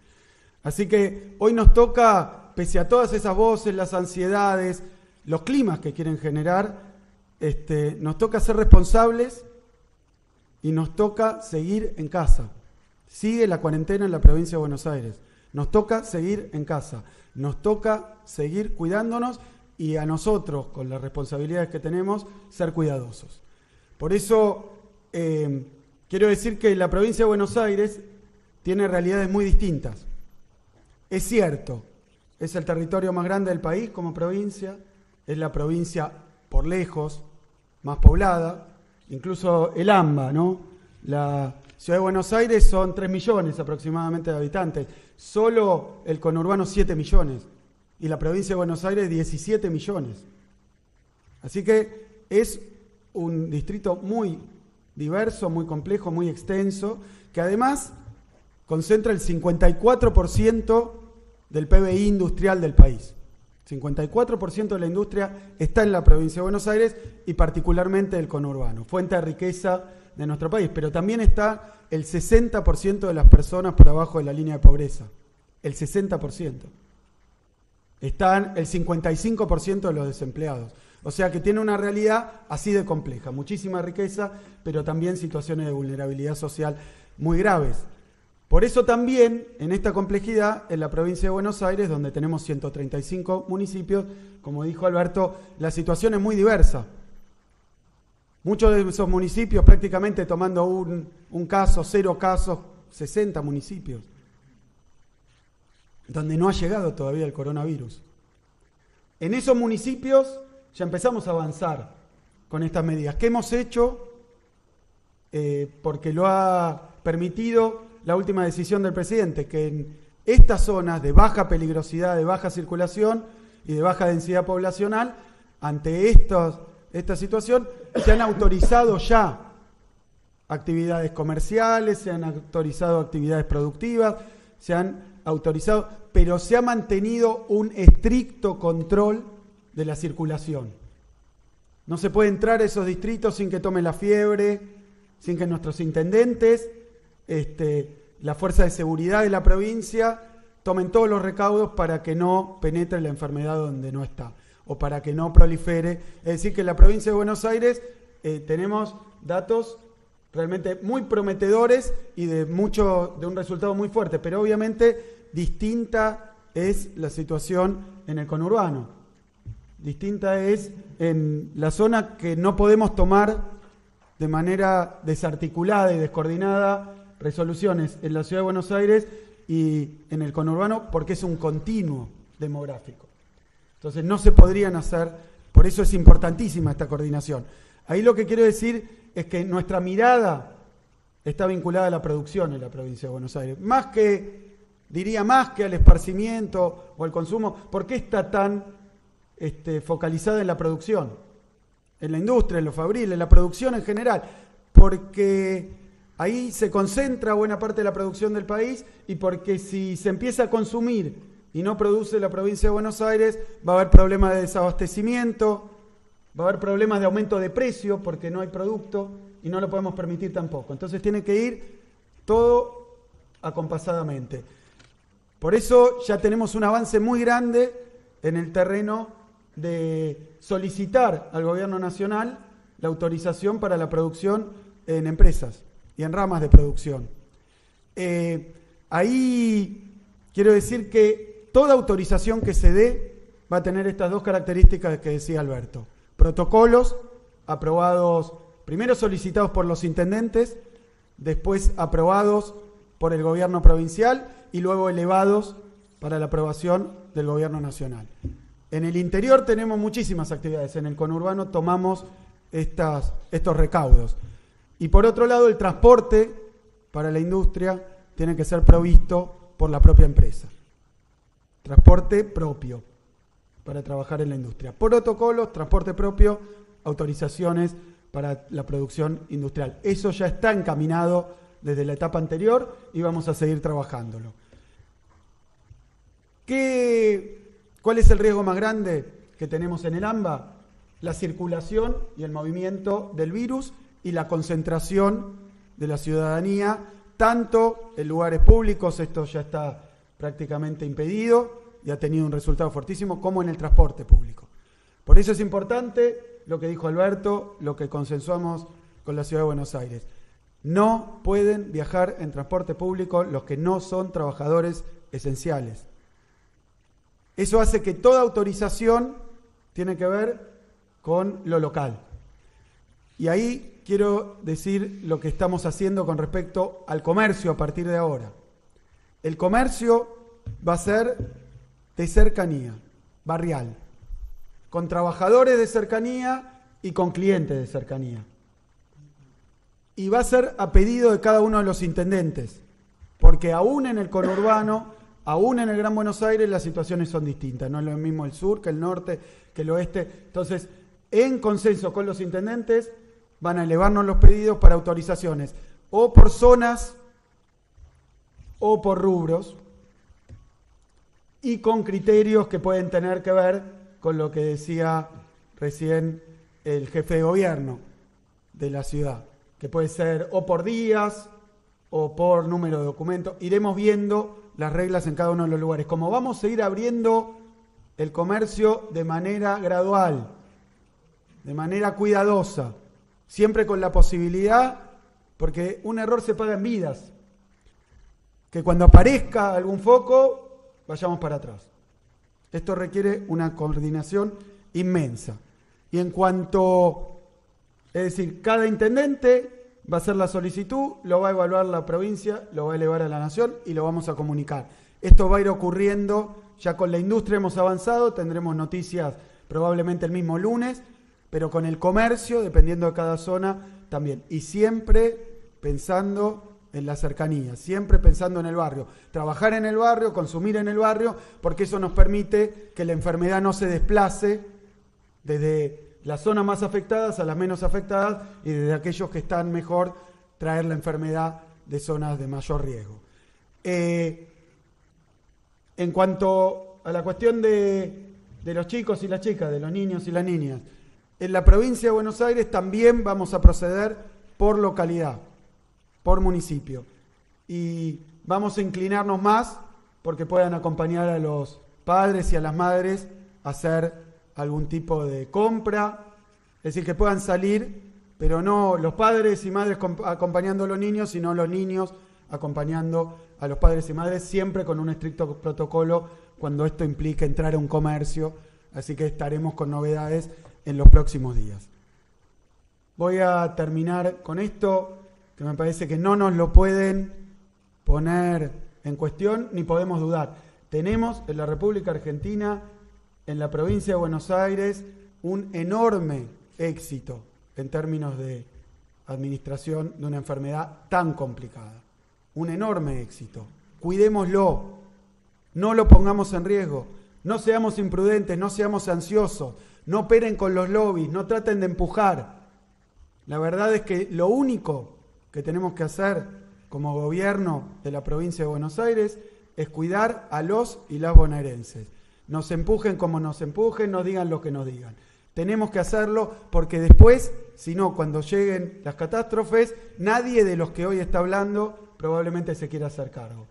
Así que hoy nos toca, pese a todas esas voces, las ansiedades, los climas que quieren generar, nos toca ser responsables y nos toca seguir en casa. Sigue la cuarentena en la provincia de Buenos Aires. Nos toca seguir en casa. Nos toca seguir cuidándonos y a nosotros, con las responsabilidades que tenemos, ser cuidadosos. Por eso quiero decir que la provincia de Buenos Aires tiene realidades muy distintas. Es cierto es el territorio más grande del país como provincia, es la provincia por lejos más poblada, incluso el AMBA, ¿no? La Ciudad de Buenos Aires son 3 millones aproximadamente de habitantes, solo el conurbano 7 millones y la provincia de Buenos Aires 17 millones. Así que es un distrito muy diverso, muy complejo, muy extenso, que además concentra el 54% del PBI industrial del país. 54% de la industria está en la provincia de Buenos Aires y particularmente el conurbano, fuente de riqueza de nuestro país, pero también está el 60% de las personas por abajo de la línea de pobreza, el 60%. Están el 55% de los desempleados. O sea que tiene una realidad así de compleja, muchísima riqueza, pero también situaciones de vulnerabilidad social muy graves. Por eso también, en esta complejidad, en la provincia de Buenos Aires, donde tenemos 135 municipios, como dijo Alberto, la situación es muy diversa. Muchos de esos municipios, prácticamente tomando un caso, 0 casos, 60 municipios, donde no ha llegado todavía el coronavirus. En esos municipios ya empezamos a avanzar con estas medidas. ¿Qué hemos hecho? Porque lo ha permitido la última decisión del presidente, que en estas zonas de baja peligrosidad, de baja circulación y de baja densidad poblacional, ante esta situación, se han autorizado ya actividades comerciales, se han autorizado actividades productivas, se han autorizado, pero se ha mantenido un estricto control de la circulación. No se puede entrar a esos distritos sin que tome la fiebre, sin que nuestros intendentes, la fuerza de seguridad de la provincia, tomen todos los recaudos para que no penetre la enfermedad donde no está, o para que no prolifere. Es decir, que en la provincia de Buenos Aires tenemos datos realmente muy prometedores y de un resultado muy fuerte, pero obviamente distinta es la situación en el conurbano. Distinta es en la zona que no podemos tomar de manera desarticulada y descoordinada resoluciones en la Ciudad de Buenos Aires y en el conurbano, porque es un continuo demográfico. Entonces no se podrían hacer, por eso es importantísima esta coordinación. Ahí lo que quiero decir es que nuestra mirada está vinculada a la producción en la provincia de Buenos Aires, más que al esparcimiento o al consumo. ¿Por qué está tan focalizada en la producción? En la industria, en lo fabril, en la producción en general, porque ahí se concentra buena parte de la producción del país y porque si se empieza a consumir y no produce la provincia de Buenos Aires, va a haber problemas de desabastecimiento, va a haber problemas de aumento de precio porque no hay producto y no lo podemos permitir tampoco. Entonces tiene que ir todo acompasadamente. Por eso ya tenemos un avance muy grande en el terreno de solicitar al Gobierno Nacional la autorización para la producción en empresas y en ramas de producción. Ahí quiero decir que toda autorización que se dé va a tener estas dos características que decía Alberto. Protocolos aprobados, primero solicitados por los intendentes, después aprobados por el Gobierno provincial y luego elevados para la aprobación del Gobierno Nacional. En el interior tenemos muchísimas actividades, en el conurbano tomamos estos recaudos. Y por otro lado, el transporte para la industria tiene que ser provisto por la propia empresa. Transporte propio para trabajar en la industria. Protocolos, transporte propio, autorizaciones para la producción industrial. Eso ya está encaminado desde la etapa anterior y vamos a seguir trabajándolo. ¿Cuál es el riesgo más grande que tenemos en el AMBA? La circulación y el movimiento del virus y la concentración de la ciudadanía, tanto en lugares públicos, esto ya está prácticamente impedido y ha tenido un resultado fortísimo, como en el transporte público. Por eso es importante lo que dijo Alberto, lo que consensuamos con la Ciudad de Buenos Aires. No pueden viajar en transporte público los que no son trabajadores esenciales. Eso hace que toda autorización tiene que ver con lo local. Y ahí quiero decir lo que estamos haciendo con respecto al comercio a partir de ahora. El comercio va a ser de cercanía, barrial, con trabajadores de cercanía y con clientes de cercanía. Y va a ser a pedido de cada uno de los intendentes, porque aún en el conurbano, aún en el Gran Buenos Aires, las situaciones son distintas. No es lo mismo el sur que el norte, que el oeste. Entonces, en consenso con los intendentes, van a elevarnos los pedidos para autorizaciones, o por zonas, o por rubros, y con criterios que pueden tener que ver con lo que decía recién el jefe de gobierno de la ciudad, que puede ser o por días o por número de documentos. Iremos viendo las reglas en cada uno de los lugares. Como vamos a ir abriendo el comercio de manera gradual, de manera cuidadosa, siempre con la posibilidad, porque un error se paga en vidas, que cuando aparezca algún foco, vayamos para atrás. Esto requiere una coordinación inmensa. Y en cuanto, es decir, cada intendente va a hacer la solicitud, lo va a evaluar la provincia, lo va a elevar a la nación y lo vamos a comunicar. Esto va a ir ocurriendo, ya con la industria hemos avanzado, tendremos noticias probablemente el mismo lunes, pero con el comercio, dependiendo de cada zona, también. Y siempre pensando en la cercanía, siempre pensando en el barrio. Trabajar en el barrio, consumir en el barrio, porque eso nos permite que la enfermedad no se desplace desde las zonas más afectadas a las menos afectadas y desde aquellos que están mejor traer la enfermedad de zonas de mayor riesgo. En cuanto a la cuestión de los chicos y las chicas, de los niños y las niñas, en la provincia de Buenos Aires también vamos a proceder por localidad, por municipio. Y vamos a inclinarnos más porque puedan acompañar a los padres y a las madres a hacer algún tipo de compra, es decir, que puedan salir, pero no los padres y madres acompañando a los niños, sino los niños acompañando a los padres y madres, siempre con un estricto protocolo cuando esto implica entrar a un comercio, así que estaremos con novedades en los próximos días. Voy a terminar con esto, que me parece que no nos lo pueden poner en cuestión ni podemos dudar. Tenemos en la República Argentina, en la provincia de Buenos Aires, un enorme éxito en términos de administración de una enfermedad tan complicada. Un enorme éxito. Cuidémoslo, no lo pongamos en riesgo, no seamos imprudentes, no seamos ansiosos, no operen con los lobbies, no traten de empujar. La verdad es que lo único que tenemos que hacer como gobierno de la provincia de Buenos Aires es cuidar a los y las bonaerenses. Nos empujen como nos empujen, nos digan lo que nos digan. Tenemos que hacerlo porque después, si no, cuando lleguen las catástrofes, nadie de los que hoy está hablando probablemente se quiera hacer cargo.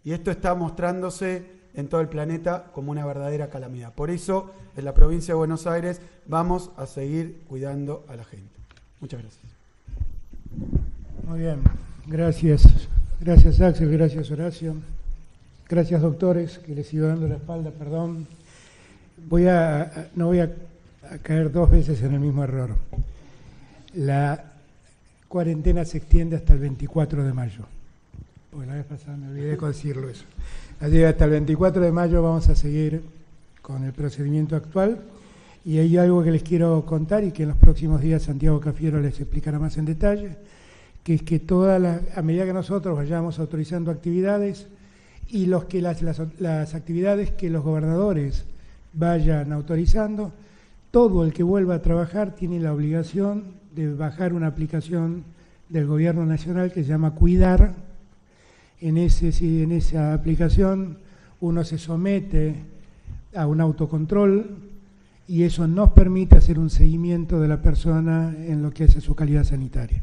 Y esto está mostrándose en todo el planeta como una verdadera calamidad. Por eso, en la provincia de Buenos Aires vamos a seguir cuidando a la gente. Muchas gracias. Muy bien, gracias. Gracias, Axel, gracias, Horacio. Gracias, doctores, que les sigo dando la espalda, perdón. No voy a caer dos veces en el mismo error. La cuarentena se extiende hasta el 24 de mayo. Porque la vez pasada me olvidé de decirlo eso. Así que hasta el 24 de mayo vamos a seguir con el procedimiento actual. Y hay algo que les quiero contar y que en los próximos días Santiago Cafiero les explicará más en detalle, que es que a medida que nosotros vayamos autorizando actividades, y las actividades que los gobernadores vayan autorizando, todo el que vuelva a trabajar tiene la obligación de bajar una aplicación del Gobierno Nacional que se llama Cuidar. En esa aplicación uno se somete a un autocontrol y eso nos permite hacer un seguimiento de la persona en lo que es su calidad sanitaria.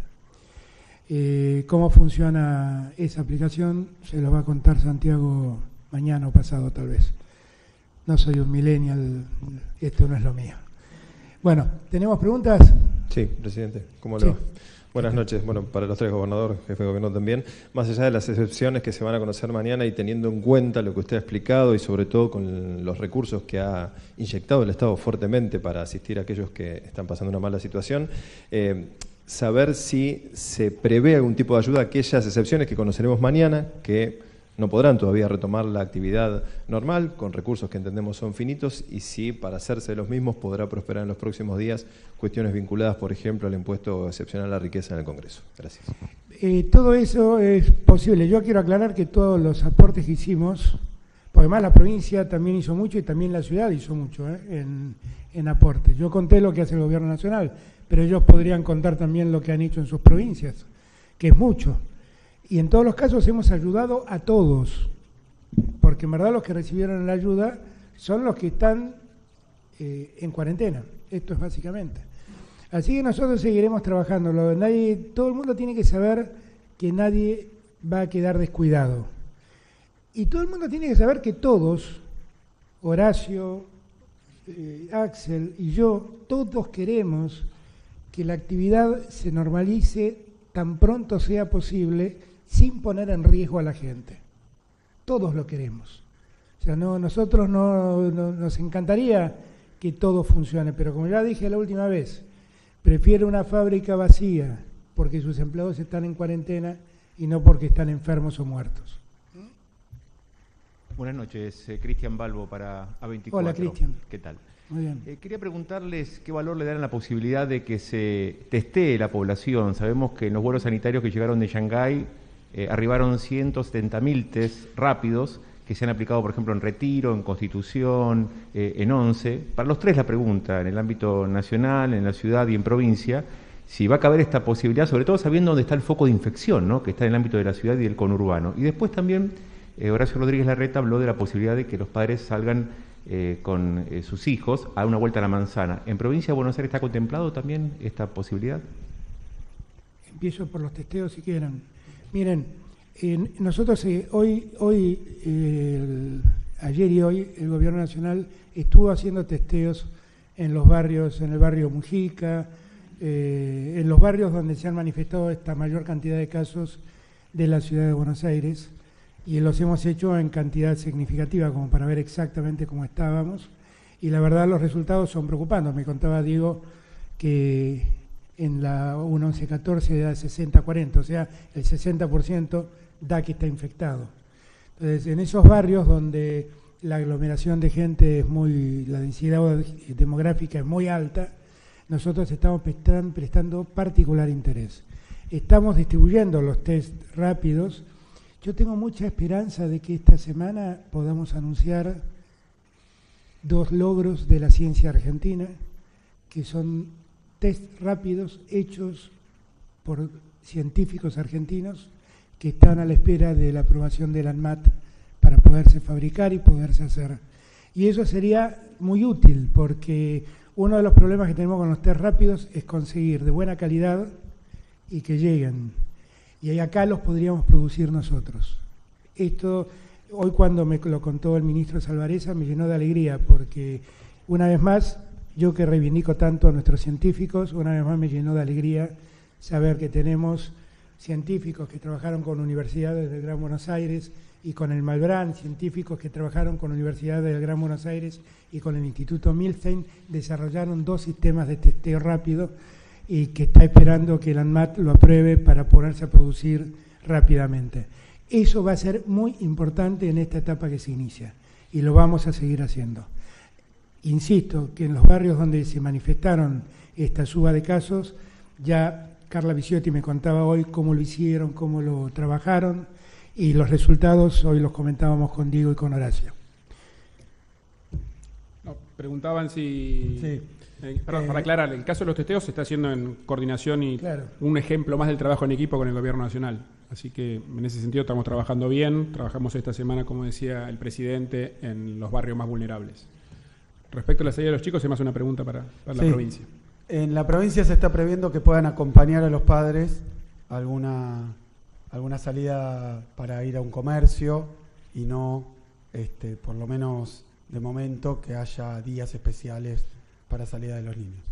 ¿Cómo funciona esa aplicación? Se lo va a contar Santiago mañana o pasado tal vez. No soy un millennial, esto no es lo mío. Bueno, ¿tenemos preguntas? Sí, presidente, ¿cómo le va? Buenas noches. Bueno, para los tres, gobernador, jefe de gobierno también. Más allá de las excepciones que se van a conocer mañana y teniendo en cuenta lo que usted ha explicado y sobre todo con los recursos que ha inyectado el Estado fuertemente para asistir a aquellos que están pasando una mala situación, saber si se prevé algún tipo de ayuda a aquellas excepciones que conoceremos mañana, que no podrán todavía retomar la actividad normal, con recursos que entendemos son finitos, y sí, para hacerse de los mismos, podrá prosperar en los próximos días cuestiones vinculadas, por ejemplo, al impuesto excepcional a la riqueza en el Congreso. Gracias. Todo eso es posible. Yo quiero aclarar que todos los aportes que hicimos, porque además la provincia también hizo mucho y también la ciudad hizo mucho en aportes. Yo conté lo que hace el Gobierno Nacional, pero ellos podrían contar también lo que han hecho en sus provincias, que es mucho. Y en todos los casos hemos ayudado a todos, porque en verdad los que recibieron la ayuda son los que están en cuarentena. Esto es básicamente. Así que nosotros seguiremos trabajando. Todo el mundo tiene que saber que nadie va a quedar descuidado. Y todo el mundo tiene que saber que todos, Horacio, Axel y yo, todos queremos que la actividad se normalice tan pronto sea posible, sin poner en riesgo a la gente. Todos lo queremos. O sea, nosotros nos encantaría que todo funcione, pero como ya dije la última vez, prefiero una fábrica vacía porque sus empleados están en cuarentena y no porque están enfermos o muertos. Buenas noches, Cristian Balbo para A24. Hola, Cristian. ¿Qué tal? Muy bien. Quería preguntarles qué valor le dan a la posibilidad de que se testee la población. Sabemos que en los vuelos sanitarios que llegaron de Shanghái arribaron 170.000 test rápidos que se han aplicado, por ejemplo, en Retiro, en Constitución, en Once. Para los tres la pregunta, en el ámbito nacional, en la ciudad y en provincia, si va a caber esta posibilidad, sobre todo sabiendo dónde está el foco de infección, ¿no?, que está en el ámbito de la ciudad y del conurbano. Y después también Horacio Rodríguez Larreta habló de la posibilidad de que los padres salgan con sus hijos a una vuelta a la manzana. ¿En provincia de Buenos Aires está contemplado también esta posibilidad? Empiezo por los testeos si quieren. Miren, nosotros ayer y hoy el Gobierno Nacional estuvo haciendo testeos en los barrios, en el barrio Mujica, en los barrios donde se han manifestado esta mayor cantidad de casos de la ciudad de Buenos Aires, y los hemos hecho en cantidad significativa como para ver exactamente cómo estábamos, y la verdad los resultados son preocupantes. Me contaba Diego que en la 1114 da 60-40, o sea, el 60% da que está infectado. Entonces, en esos barrios donde la aglomeración de gente es la densidad demográfica es muy alta, nosotros estamos prestando particular interés. Estamos distribuyendo los test rápidos. Yo tengo mucha esperanza de que esta semana podamos anunciar 2 logros de la ciencia argentina, que son test rápidos hechos por científicos argentinos que están a la espera de la aprobación del ANMAT para poderse fabricar y poderse hacer. Y eso sería muy útil, porque uno de los problemas que tenemos con los test rápidos es conseguir de buena calidad y que lleguen. Y acá los podríamos producir nosotros. Esto, hoy cuando me lo contó el ministro Salvareza, me llenó de alegría, porque una vez más, yo que reivindico tanto a nuestros científicos, una vez más me llenó de alegría saber que tenemos científicos que trabajaron con universidades del Gran Buenos Aires y con el Malbrán, científicos que trabajaron con universidades del Gran Buenos Aires y con el Instituto Milstein, desarrollaron 2 sistemas de testeo rápido y que está esperando que el ANMAT lo apruebe para ponerse a producir rápidamente. Eso va a ser muy importante en esta etapa que se inicia y lo vamos a seguir haciendo. Insisto que en los barrios donde se manifestaron esta suba de casos, ya Carla Viciotti me contaba hoy cómo lo hicieron, cómo lo trabajaron, y los resultados hoy los comentábamos con Diego y con Horacio. No, preguntaban si... Sí. Perdón, para aclarar, el caso de los testeos se está haciendo en coordinación y claro, un ejemplo más del trabajo en equipo con el Gobierno Nacional. Así que en ese sentido estamos trabajando bien. Trabajamos esta semana, como decía el presidente, en los barrios más vulnerables. Respecto a la salida de los chicos, es más una pregunta para la provincia. En la provincia se está previendo que puedan acompañar a los padres a alguna salida para ir a un comercio y no, por lo menos de momento, que haya días especiales para salida de los niños.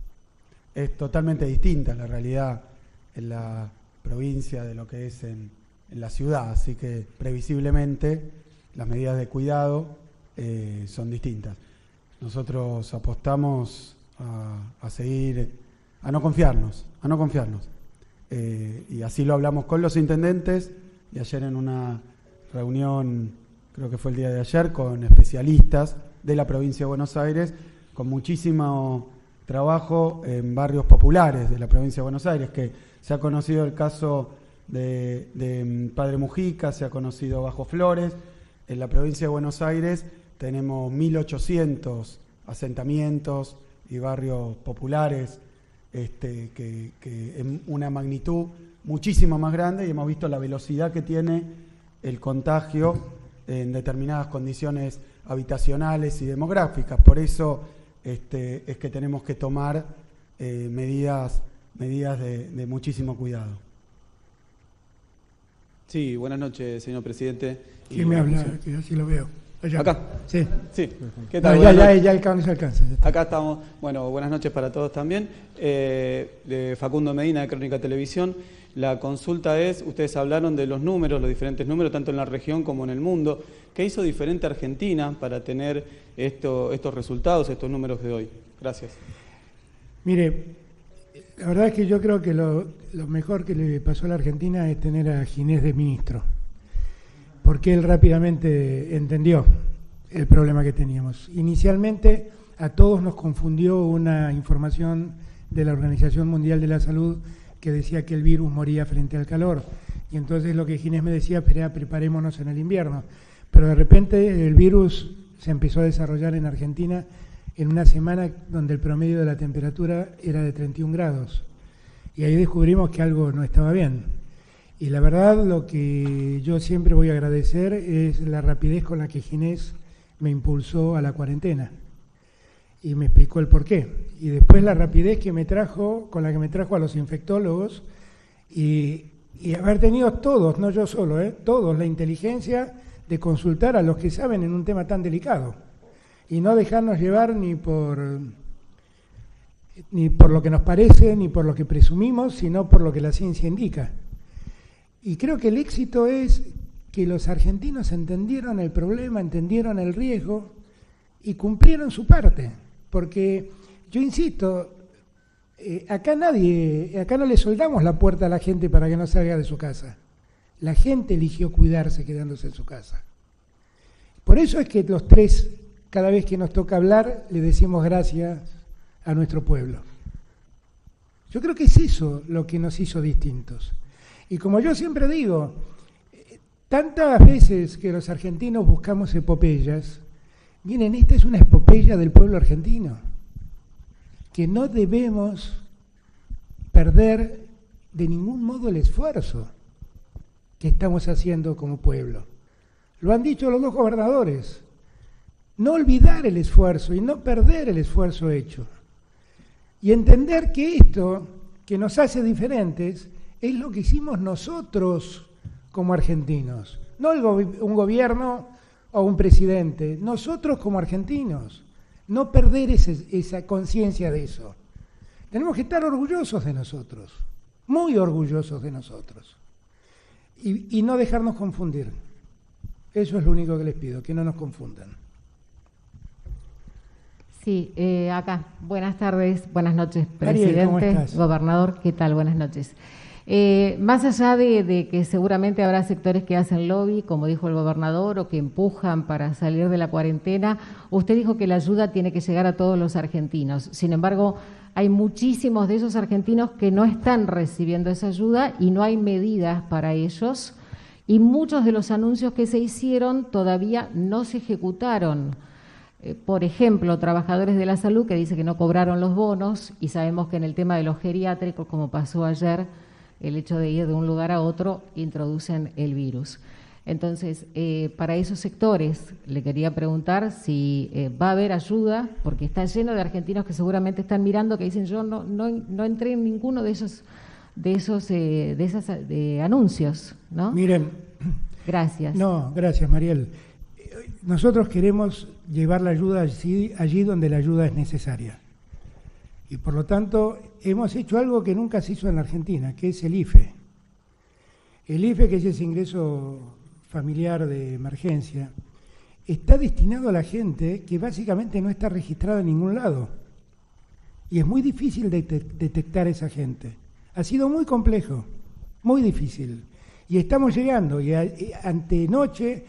Es totalmente distinta la realidad en la provincia de lo que es en la ciudad, así que previsiblemente las medidas de cuidado son distintas. Nosotros apostamos a seguir, a no confiarnos. Y así lo hablamos con los intendentes, y ayer en una reunión, creo que fue el día de ayer, con especialistas de la provincia de Buenos Aires, con muchísimo trabajo en barrios populares de la provincia de Buenos Aires, que se ha conocido el caso de Padre Mujica, se ha conocido Bajo Flores. En la provincia de Buenos Aires tenemos 1.800 asentamientos y barrios populares que en una magnitud muchísimo más grande, y hemos visto la velocidad que tiene el contagio en determinadas condiciones habitacionales y demográficas. Por eso es que tenemos que tomar medidas de muchísimo cuidado. Sí, buenas noches, señor presidente. ¿Quién me habla? Que así lo veo. Allá. ¿Acá? Sí. Sí. ¿Qué tal? No, ya alcanza. Ya está. Acá estamos. Bueno, buenas noches para todos también. De Facundo Medina, de Crónica Televisión. La consulta es, ustedes hablaron de los números, los diferentes números, tanto en la región como en el mundo. ¿Qué hizo diferente Argentina para tener estos resultados, estos números de hoy? Gracias. Mire, la verdad es que yo creo que lo mejor que le pasó a la Argentina es tener a Ginés de ministro, porque él rápidamente entendió el problema que teníamos. Inicialmente a todos nos confundió una información de la Organización Mundial de la Salud que decía que el virus moría frente al calor, y entonces lo que Ginés me decía, preparémonos en el invierno, pero de repente el virus se empezó a desarrollar en Argentina en una semana donde el promedio de la temperatura era de 31 grados, y ahí descubrimos que algo no estaba bien. Y la verdad, lo que yo siempre voy a agradecer es la rapidez con la que Ginés me impulsó a la cuarentena y me explicó el porqué. Y después la rapidez con la que me trajo a los infectólogos y haber tenido todos, no yo solo, todos, la inteligencia de consultar a los que saben en un tema tan delicado y no dejarnos llevar ni por lo que nos parece, ni por lo que presumimos, sino por lo que la ciencia indica. Y creo que el éxito es que los argentinos entendieron el problema, entendieron el riesgo y cumplieron su parte. Porque, yo insisto, acá no le soldamos la puerta a la gente para que no salga de su casa. La gente eligió cuidarse quedándose en su casa. Por eso es que los tres, cada vez que nos toca hablar, le decimos gracias a nuestro pueblo. Yo creo que es eso lo que nos hizo distintos. Y como yo siempre digo, tantas veces que los argentinos buscamos epopeyas, miren, esta es una epopeya del pueblo argentino, que no debemos perder de ningún modo el esfuerzo que estamos haciendo como pueblo. Lo han dicho los dos gobernadores, no olvidar el esfuerzo y no perder el esfuerzo hecho. Y entender que esto que nos hace diferentes es lo que hicimos nosotros como argentinos, no un gobierno o un presidente, nosotros como argentinos, no perder esa conciencia de eso. Tenemos que estar orgullosos de nosotros, muy orgullosos de nosotros, y no dejarnos confundir. Eso es lo único que les pido, que no nos confundan. Sí, acá. Buenas tardes, buenas noches, Ariel, ¿cómo presidente, estás? gobernador, ¿qué tal? Buenas noches. Más allá de que seguramente habrá sectores que hacen lobby, como dijo el gobernador, o que empujan para salir de la cuarentena, usted dijo que la ayuda tiene que llegar a todos los argentinos. Sin embargo, hay muchísimos de esos argentinos que no están recibiendo esa ayuda y no hay medidas para ellos, y muchos de los anuncios que se hicieron todavía no se ejecutaron. Por ejemplo, trabajadores de la salud que dicen que no cobraron los bonos, y sabemos que en el tema de los geriátricos, como pasó ayer, el hecho de ir de un lugar a otro introducen el virus. Entonces, para esos sectores le quería preguntar si va a haber ayuda, porque está lleno de argentinos que seguramente están mirando, que dicen yo no entré en ninguno de esos anuncios, ¿no? Miren. Gracias. No, gracias, Mariel. Nosotros queremos llevar la ayuda allí donde la ayuda es necesaria. Y por lo tanto, hemos hecho algo que nunca se hizo en la Argentina, que es el IFE. El IFE, que es ese ingreso familiar de emergencia, está destinado a la gente que básicamente no está registrada en ningún lado. Y es muy difícil detectar a esa gente. Ha sido muy complejo, muy difícil. Y estamos llegando, y antenoche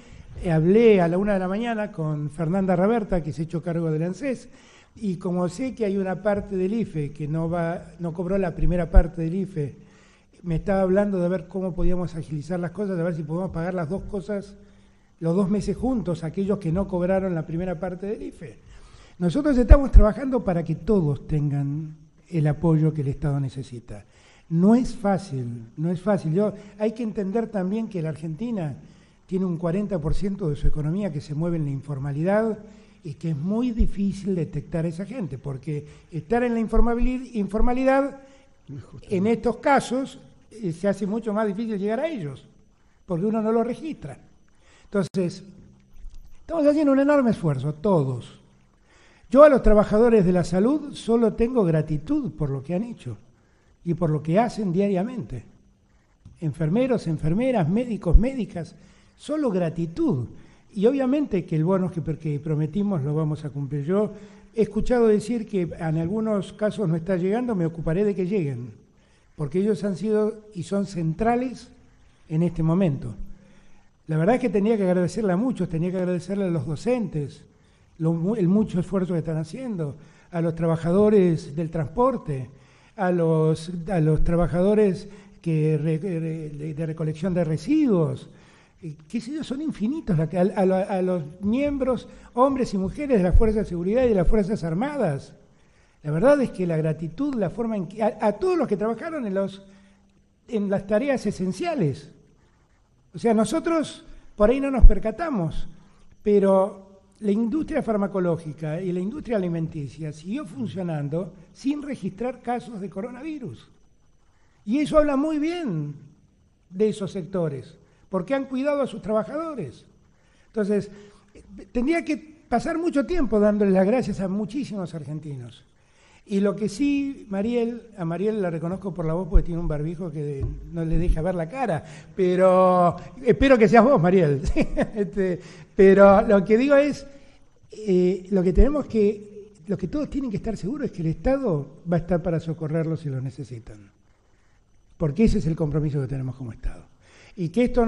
hablé a la 1 de la mañana con Fernanda Raberta, que se ha hecho cargo del ANSES, y como sé que hay una parte del IFE que no cobró la primera parte del IFE, me estaba hablando de ver cómo podíamos agilizar las cosas, de ver si podemos pagar las dos cosas, los 2 meses juntos, aquellos que no cobraron la primera parte del IFE. Nosotros estamos trabajando para que todos tengan el apoyo que el Estado necesita. No es fácil, no es fácil. Hay que entender también que la Argentina tiene un 40% de su economía que se mueve en la informalidad y que es muy difícil detectar a esa gente, porque estar en la informalidad, en estos casos, se hace mucho más difícil llegar a ellos, porque uno no lo registra. Entonces, estamos haciendo un enorme esfuerzo, todos. Yo a los trabajadores de la salud solo tengo gratitud por lo que han hecho y por lo que hacen diariamente. Enfermeros, enfermeras, médicos, médicas, solo gratitud. Y obviamente que el bono que prometimos lo vamos a cumplir. Yo he escuchado decir que en algunos casos no está llegando, me ocuparé de que lleguen, porque ellos han sido y son centrales en este momento. La verdad es que tenía que agradecerle a muchos, tenía que agradecerle a los docentes, el mucho esfuerzo que están haciendo, a los trabajadores del transporte, a los trabajadores de recolección de residuos, qué sé yo, son infinitos, a los miembros, hombres y mujeres de las Fuerzas de Seguridad y de las Fuerzas Armadas. La verdad es que la gratitud, la forma en que, a todos los que trabajaron en las tareas esenciales. O sea, nosotros por ahí no nos percatamos, pero la industria farmacológica y la industria alimenticia siguió funcionando sin registrar casos de coronavirus. Y eso habla muy bien de esos sectores, porque han cuidado a sus trabajadores. Entonces, tendría que pasar mucho tiempo dándole las gracias a muchísimos argentinos. Y lo que sí, a Mariel la reconozco por la voz porque tiene un barbijo que no le deja ver la cara, pero espero que seas vos, Mariel. Pero lo que digo es, lo que todos tienen que estar seguros es que el Estado va a estar para socorrerlos si lo necesitan. Porque ese es el compromiso que tenemos como Estado. Y que esto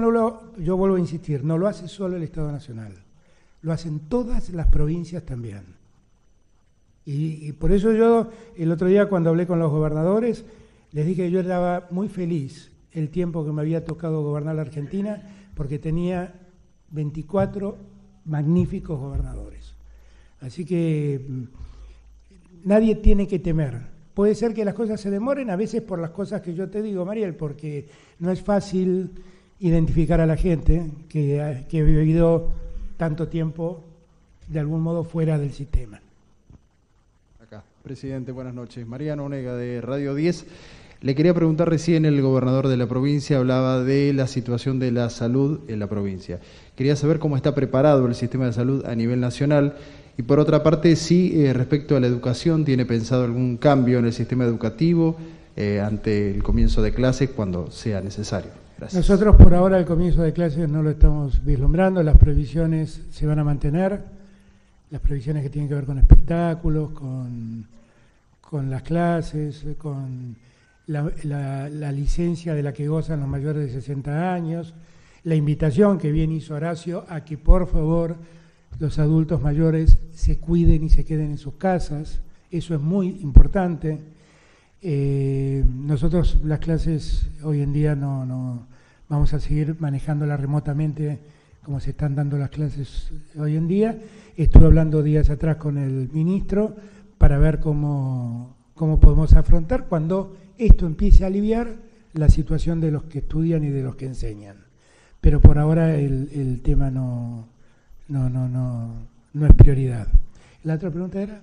yo vuelvo a insistir, no lo hace solo el Estado Nacional, lo hacen todas las provincias también. Y por eso yo, el otro día cuando hablé con los gobernadores, les dije que yo estaba muy feliz el tiempo que me había tocado gobernar la Argentina, porque tenía 24 magníficos gobernadores. Así que nadie tiene que temer. Puede ser que las cosas se demoren, a veces por las cosas que yo te digo, Mariel, porque no es fácil identificar a la gente que ha vivido tanto tiempo de algún modo fuera del sistema. Presidente, buenas noches. Mariano Onega, de Radio 10. Le quería preguntar, recién el gobernador de la provincia hablaba de la situación de la salud en la provincia. Quería saber cómo está preparado el sistema de salud a nivel nacional y, por otra parte, si respecto a la educación tiene pensado algún cambio en el sistema educativo ante el comienzo de clases cuando sea necesario. Gracias. Nosotros por ahora el comienzo de clases no lo estamos vislumbrando, las previsiones se van a mantener, las previsiones que tienen que ver con espectáculos, con las clases, con la licencia de la que gozan los mayores de 60 años, la invitación que bien hizo Horacio a que por favor los adultos mayores se cuiden y se queden en sus casas, eso es muy importante. Nosotros las clases hoy en día no vamos a seguir manejándolas remotamente como se están dando las clases hoy en día. Estuve hablando días atrás con el ministro para ver cómo podemos afrontar cuando esto empiece a aliviar la situación de los que estudian y de los que enseñan. Pero por ahora el tema no es prioridad. ¿La otra pregunta era?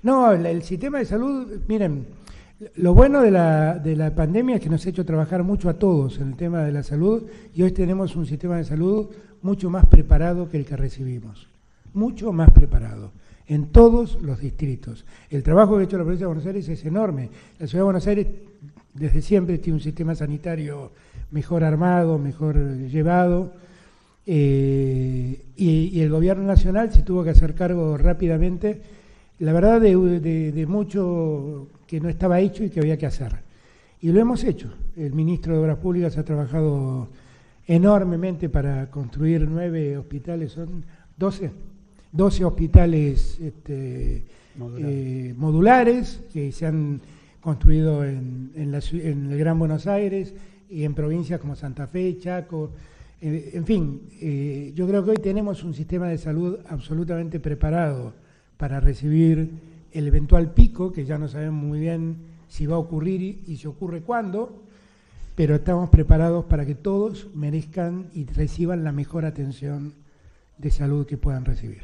No, el sistema de salud, miren, lo bueno de la pandemia es que nos ha hecho trabajar mucho a todos en el tema de la salud y hoy tenemos un sistema de salud mucho más preparado que el que recibimos, mucho más preparado en todos los distritos. El trabajo que ha hecho la provincia de Buenos Aires es enorme. La ciudad de Buenos Aires desde siempre tiene un sistema sanitario mejor armado, mejor llevado, y el gobierno nacional se tuvo que hacer cargo rápidamente, la verdad, de mucho que no estaba hecho y que había que hacer. Y lo hemos hecho. El ministro de Obras Públicas ha trabajado enormemente para construir 9 hospitales, son 12 hospitales modulares que se han construido en el Gran Buenos Aires y en provincias como Santa Fe, Chaco. En fin, yo creo que hoy tenemos un sistema de salud absolutamente preparado para recibir el eventual pico, que ya no sabemos muy bien si va a ocurrir y si ocurre cuándo, pero estamos preparados para que todos merezcan y reciban la mejor atención de salud que puedan recibir.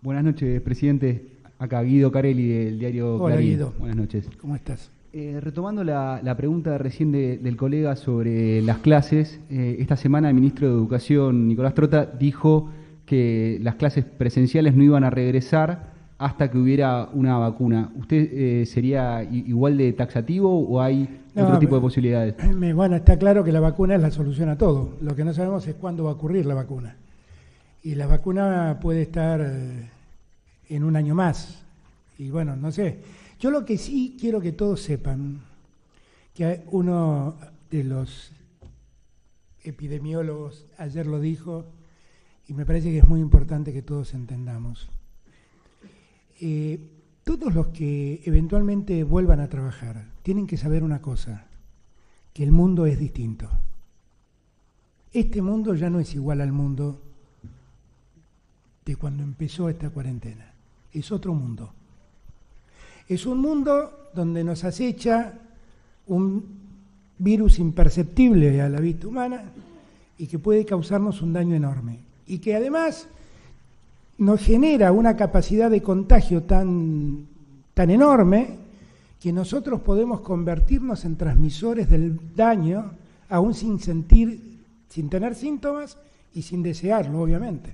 Buenas noches, presidente. Acá Guido Carelli, del diario Hola, Clarín. Guido. Buenas noches. ¿Cómo estás? Retomando la pregunta recién del colega sobre las clases, esta semana el ministro de Educación, Nicolás Trota, dijo que las clases presenciales no iban a regresar hasta que hubiera una vacuna. ¿Usted sería igual de taxativo o hay otro tipo de posibilidades? Bueno, está claro que la vacuna es la solución a todo. Lo que no sabemos es cuándo va a ocurrir la vacuna. Y la vacuna puede estar en un año más. Y bueno, no sé. Yo lo que sí quiero que todos sepan, que uno de los epidemiólogos ayer lo dijo, y me parece que es muy importante que todos entendamos. Todos los que eventualmente vuelvan a trabajar tienen que saber una cosa, que el mundo es distinto. Este mundo ya no es igual al mundo de cuando empezó esta cuarentena. Es otro mundo. Es un mundo donde nos acecha un virus imperceptible a la vista humana y que puede causarnos un daño enorme. Y que además nos genera una capacidad de contagio tan enorme que nosotros podemos convertirnos en transmisores del daño aún sin tener síntomas y sin desearlo, obviamente.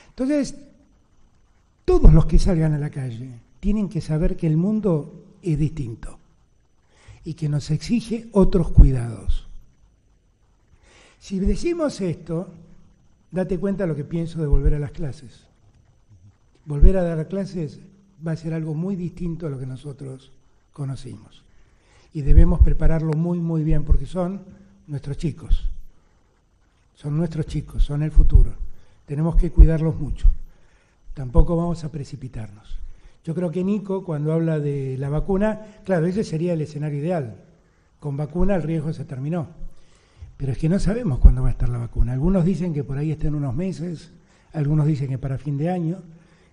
Entonces, todos los que salgan a la calle tienen que saber que el mundo es distinto y que nos exige otros cuidados. Si decimos esto, date cuenta de lo que pienso de volver a las clases. Volver a dar clases va a ser algo muy distinto a lo que nosotros conocimos. Y debemos prepararlo muy, muy bien, porque son nuestros chicos. Son nuestros chicos, son el futuro. Tenemos que cuidarlos mucho. Tampoco vamos a precipitarnos. Yo creo que Nico, cuando habla de la vacuna, claro, ese sería el escenario ideal. Con vacuna el riesgo se terminó. Pero es que no sabemos cuándo va a estar la vacuna. Algunos dicen que por ahí está en unos meses, algunos dicen que para fin de año,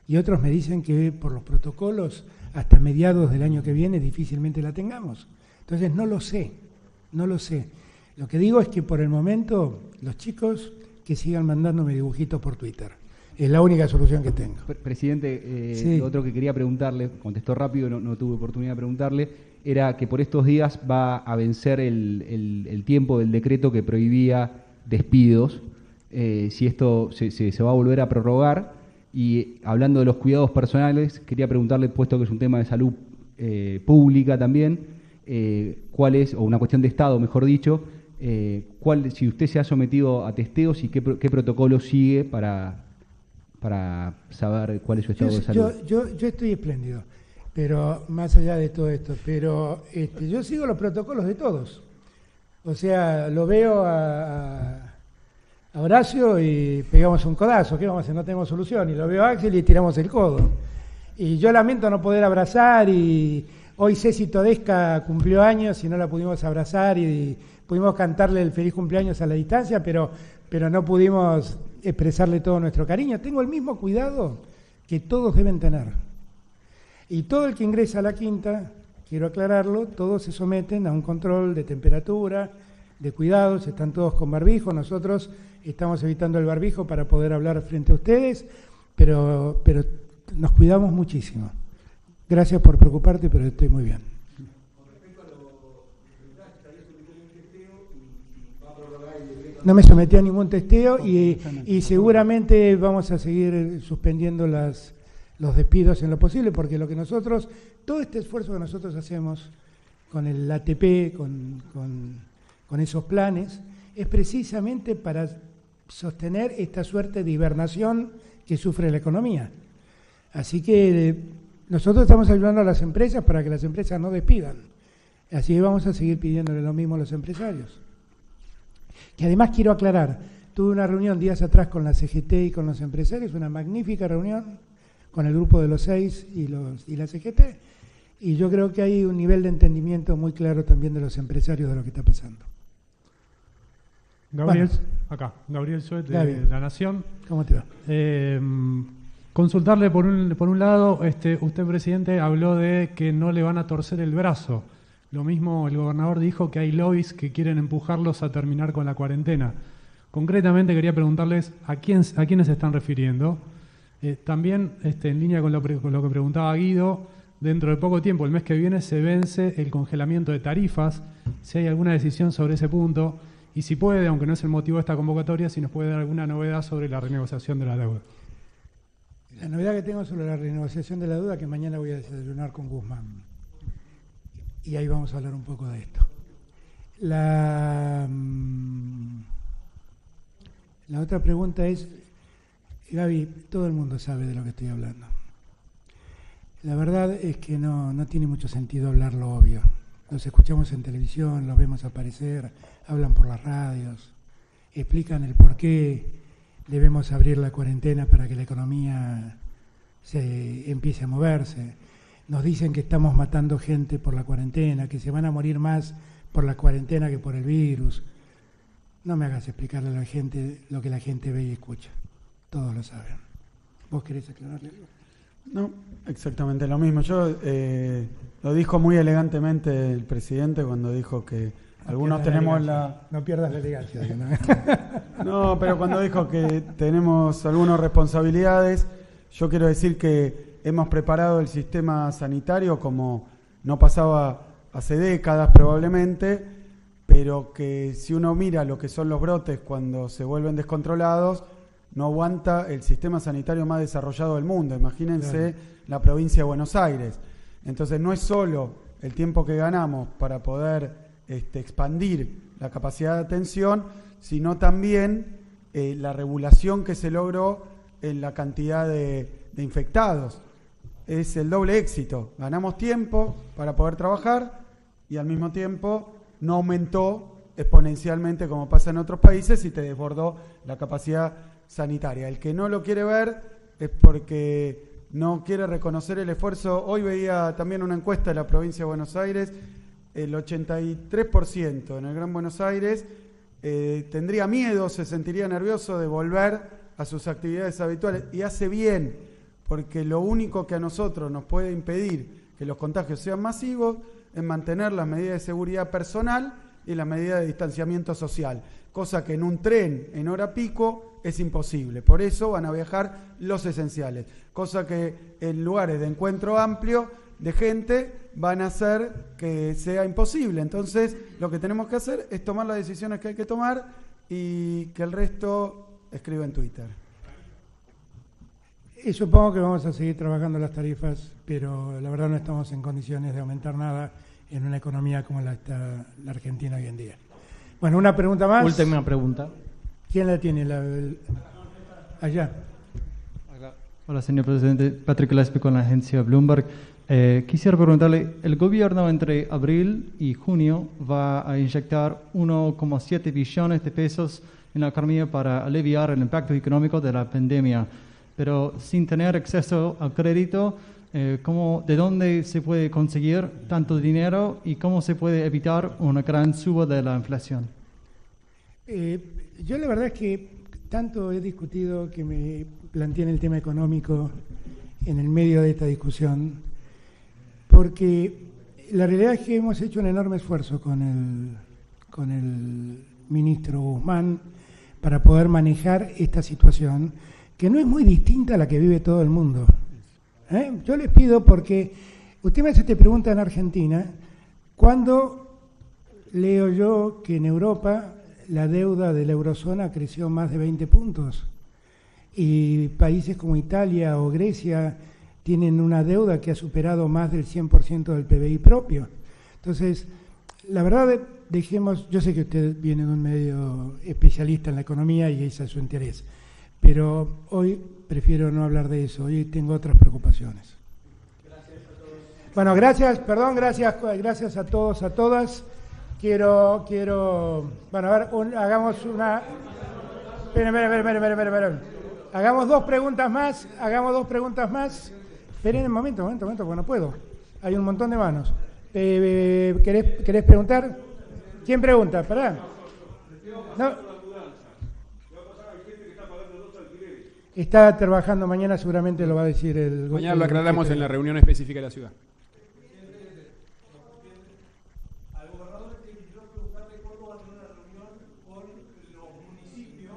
y otros me dicen que por los protocolos hasta mediados del año que viene difícilmente la tengamos. Entonces no lo sé. Lo que digo es que por el momento los chicos que sigan mandándome dibujitos por Twitter. Es la única solución que tengo. Presidente, sí. Lo otro que quería preguntarle, contestó rápido, no tuve oportunidad de preguntarle, era que por estos días va a vencer el tiempo del decreto que prohibía despidos, si esto se va a volver a prorrogar. Y hablando de los cuidados personales, quería preguntarle, puesto que es un tema de salud pública también, cuál es, o una cuestión de Estado, mejor dicho, si usted se ha sometido a testeos y qué protocolo sigue para saber cuál es su estado de salud. Yo estoy espléndido, pero más allá de todo esto, pero yo sigo los protocolos de todos. O sea, lo veo a Horacio y pegamos un codazo, ¿qué vamos a hacer? No tenemos solución. Y lo veo a Axel y tiramos el codo. Y yo lamento no poder abrazar, y hoy Ceci Todesca cumplió años y no la pudimos abrazar y pudimos cantarle el feliz cumpleaños a la distancia, pero no pudimos expresarle todo nuestro cariño. Tengo el mismo cuidado que todos deben tener. Y todo el que ingresa a la quinta, quiero aclararlo, todos se someten a un control de temperatura, de cuidados, están todos con barbijo. Nosotros estamos evitando el barbijo para poder hablar frente a ustedes, pero nos cuidamos muchísimo. Gracias por preocuparte, pero estoy muy bien. No me sometí a ningún testeo y seguramente vamos a seguir suspendiendo los despidos en lo posible, porque todo este esfuerzo que nosotros hacemos con el ATP, con esos planes, es precisamente para sostener esta suerte de hibernación que sufre la economía. Así que nosotros estamos ayudando a las empresas para que las empresas no despidan. Así vamos a seguir pidiéndole lo mismo a los empresarios. Que además quiero aclarar, tuve una reunión días atrás con la CGT y con los empresarios, una magnífica reunión con el grupo de los 6 y la CGT, y yo creo que hay un nivel de entendimiento muy claro también de los empresarios de lo que está pasando. Gabriel, acá, Gabriel Suet de La Nación. ¿Cómo te va? Consultarle por un lado, usted, presidente, habló de que no le van a torcer el brazo. Lo mismo el gobernador dijo que hay lobbies que quieren empujarlos a terminar con la cuarentena. Concretamente quería preguntarles a quiénes se están refiriendo. También, en línea con lo que preguntaba Guido, dentro de poco tiempo, el mes que viene, se vence el congelamiento de tarifas. Si hay alguna decisión sobre ese punto, y si puede, aunque no es el motivo de esta convocatoria, si nos puede dar alguna novedad sobre la renegociación de la deuda. La novedad que tengo sobre la renegociación de la deuda, que mañana voy a desayunar con Guzmán. Y ahí vamos a hablar un poco de esto. La otra pregunta es, Gaby, todo el mundo sabe de lo que estoy hablando. La verdad es que no tiene mucho sentido hablar lo obvio. Los escuchamos en televisión, los vemos aparecer, hablan por las radios, explican el por qué debemos abrir la cuarentena para que la economía se empiece a moverse. Nos dicen que estamos matando gente por la cuarentena, que se van a morir más por la cuarentena que por el virus. No me hagas explicarle a la gente lo que la gente ve y escucha. Todos lo saben. ¿Vos querés aclararle algo? No, exactamente lo mismo. Yo lo dijo muy elegantemente el presidente cuando dijo que algunos tenemos No pierdas la elegancia. No, pero cuando dijo que tenemos algunas responsabilidades, yo quiero decir que hemos preparado el sistema sanitario como no pasaba hace décadas probablemente, pero que si uno mira lo que son los brotes cuando se vuelven descontrolados, no aguanta el sistema sanitario más desarrollado del mundo. Imagínense la provincia de Buenos Aires. Entonces no es solo el tiempo que ganamos para poder expandir la capacidad de atención, sino también la regulación que se logró en la cantidad de infectados. Es el doble éxito. Ganamos tiempo para poder trabajar y al mismo tiempo no aumentó exponencialmente como pasa en otros países y te desbordó la capacidad sanitaria. El que no lo quiere ver es porque no quiere reconocer el esfuerzo. Hoy veía también una encuesta de la provincia de Buenos Aires, el 83% en el Gran Buenos Aires tendría miedo, se sentiría nervioso de volver a sus actividades habituales, y hace bien, porque lo único que a nosotros nos puede impedir que los contagios sean masivos es mantener las medidas de seguridad personal y las medidas de distanciamiento social, cosa que en un tren en hora pico es imposible. Por eso van a viajar los esenciales, cosa que en lugares de encuentro amplio de gente van a hacer que sea imposible. Entonces lo que tenemos que hacer es tomar las decisiones que hay que tomar y que el resto escriba en Twitter. Y supongo que vamos a seguir trabajando las tarifas, pero la verdad no estamos en condiciones de aumentar nada en una economía como la está la Argentina hoy en día. Bueno, una pregunta más. Última pregunta. ¿Quién la tiene? Allá. Hola, señor presidente. Patrick Gillespie con la agencia Bloomberg. Quisiera preguntarle, el gobierno entre abril y junio va a inyectar 1,7 billones de pesos en la economía para aliviar el impacto económico de la pandemia, pero sin tener acceso al crédito, ¿de dónde se puede conseguir tanto dinero y cómo se puede evitar una gran suba de la inflación? Yo la verdad es que tanto he discutido que me planteé el tema económico en el medio de esta discusión, porque la realidad es que hemos hecho un enorme esfuerzo con el ministro Guzmán para poder manejar esta situación, que no es muy distinta a la que vive todo el mundo. Yo les pido, porque usted me hace esta pregunta en Argentina, ¿cuándo leo yo que en Europa la deuda de la eurozona creció más de 20 puntos? Y países como Italia o Grecia tienen una deuda que ha superado más del 100% del PBI propio. Entonces, la verdad, yo sé que usted viene de un medio especialista en la economía y ese es su interés, pero hoy prefiero no hablar de eso, hoy tengo otras preocupaciones. Gracias a todos. Bueno, gracias a todos, a todas. Quiero, bueno, a ver, hagamos una... Esperen. Hagamos dos preguntas más. Esperen un momento, porque no puedo. Hay un montón de manos. ¿Querés preguntar? ¿Quién pregunta? Pará. No. Está trabajando mañana, seguramente lo va a decir el... Mañana lo aclaramos en la reunión específica de la ciudad. Al gobernador le quiero preguntarle cuándo va a tener una reunión con los municipios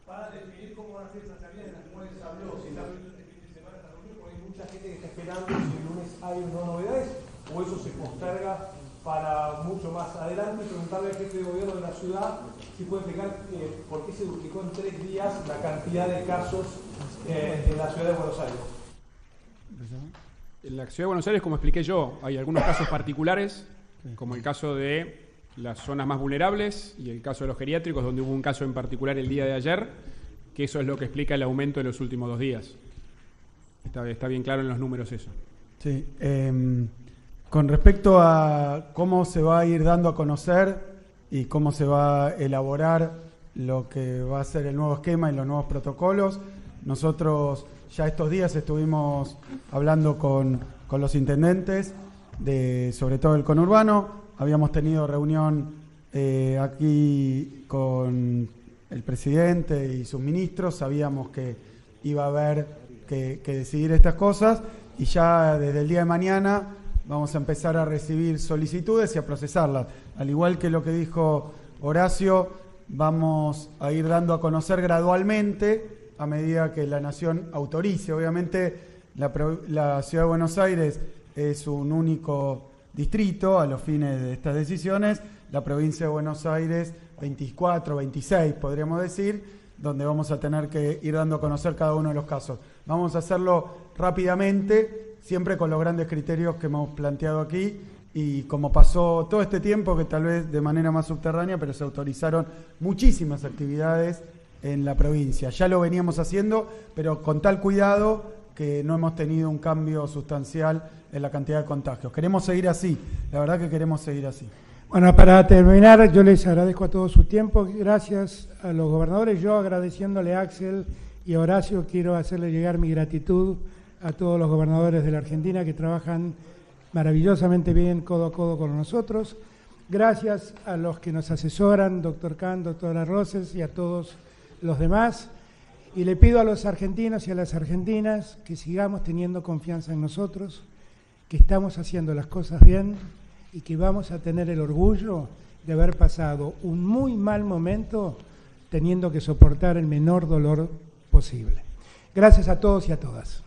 para definir cómo van a ser esas salidas de las cuales se habló. Si está previsto este fin de semana esta reunión, porque hay mucha gente que está esperando si el lunes hay o no novedades, o eso se posterga para mucho más adelante. Preguntarle al jefe de gobierno de la ciudad si puede explicar por qué se duplicó en 3 días la cantidad de casos en la ciudad de Buenos Aires. En la ciudad de Buenos Aires, como expliqué yo, hay algunos casos particulares, como el caso de las zonas más vulnerables y el caso de los geriátricos, donde hubo un caso en particular el día de ayer, que eso es lo que explica el aumento de los últimos 2 días. Está bien claro en los números eso. Sí. Con respecto a cómo se va a ir dando a conocer y cómo se va a elaborar lo que va a ser el nuevo esquema y los nuevos protocolos, nosotros ya estos días estuvimos hablando con los intendentes, sobre todo el conurbano. Habíamos tenido reunión aquí con el presidente y sus ministros. Sabíamos que iba a haber que decidir estas cosas y ya desde el día de mañana vamos a empezar a recibir solicitudes y a procesarlas. Al igual que lo que dijo Horacio, vamos a ir dando a conocer gradualmente a medida que la Nación autorice. Obviamente la Ciudad de Buenos Aires es un único distrito a los fines de estas decisiones. La provincia de Buenos Aires, 24, 26 podríamos decir, donde vamos a tener que ir dando a conocer cada uno de los casos. Vamos a hacerlo rápidamente, siempre con los grandes criterios que hemos planteado aquí, y como pasó todo este tiempo, que tal vez de manera más subterránea, pero se autorizaron muchísimas actividades en la provincia. Ya lo veníamos haciendo, pero con tal cuidado que no hemos tenido un cambio sustancial en la cantidad de contagios. Queremos seguir así, la verdad que queremos seguir así. Bueno, para terminar, yo les agradezco a todos su tiempo. Gracias a los gobernadores. Yo, agradeciéndole a Axel y a Horacio, quiero hacerle llegar mi gratitud a todos los gobernadores de la Argentina que trabajan maravillosamente bien codo a codo con nosotros. Gracias a los que nos asesoran, doctor Kahn, doctora Roses, y a todos los demás. Y le pido a los argentinos y a las argentinas que sigamos teniendo confianza en nosotros, que estamos haciendo las cosas bien y que vamos a tener el orgullo de haber pasado un muy mal momento teniendo que soportar el menor dolor posible. Gracias a todos y a todas.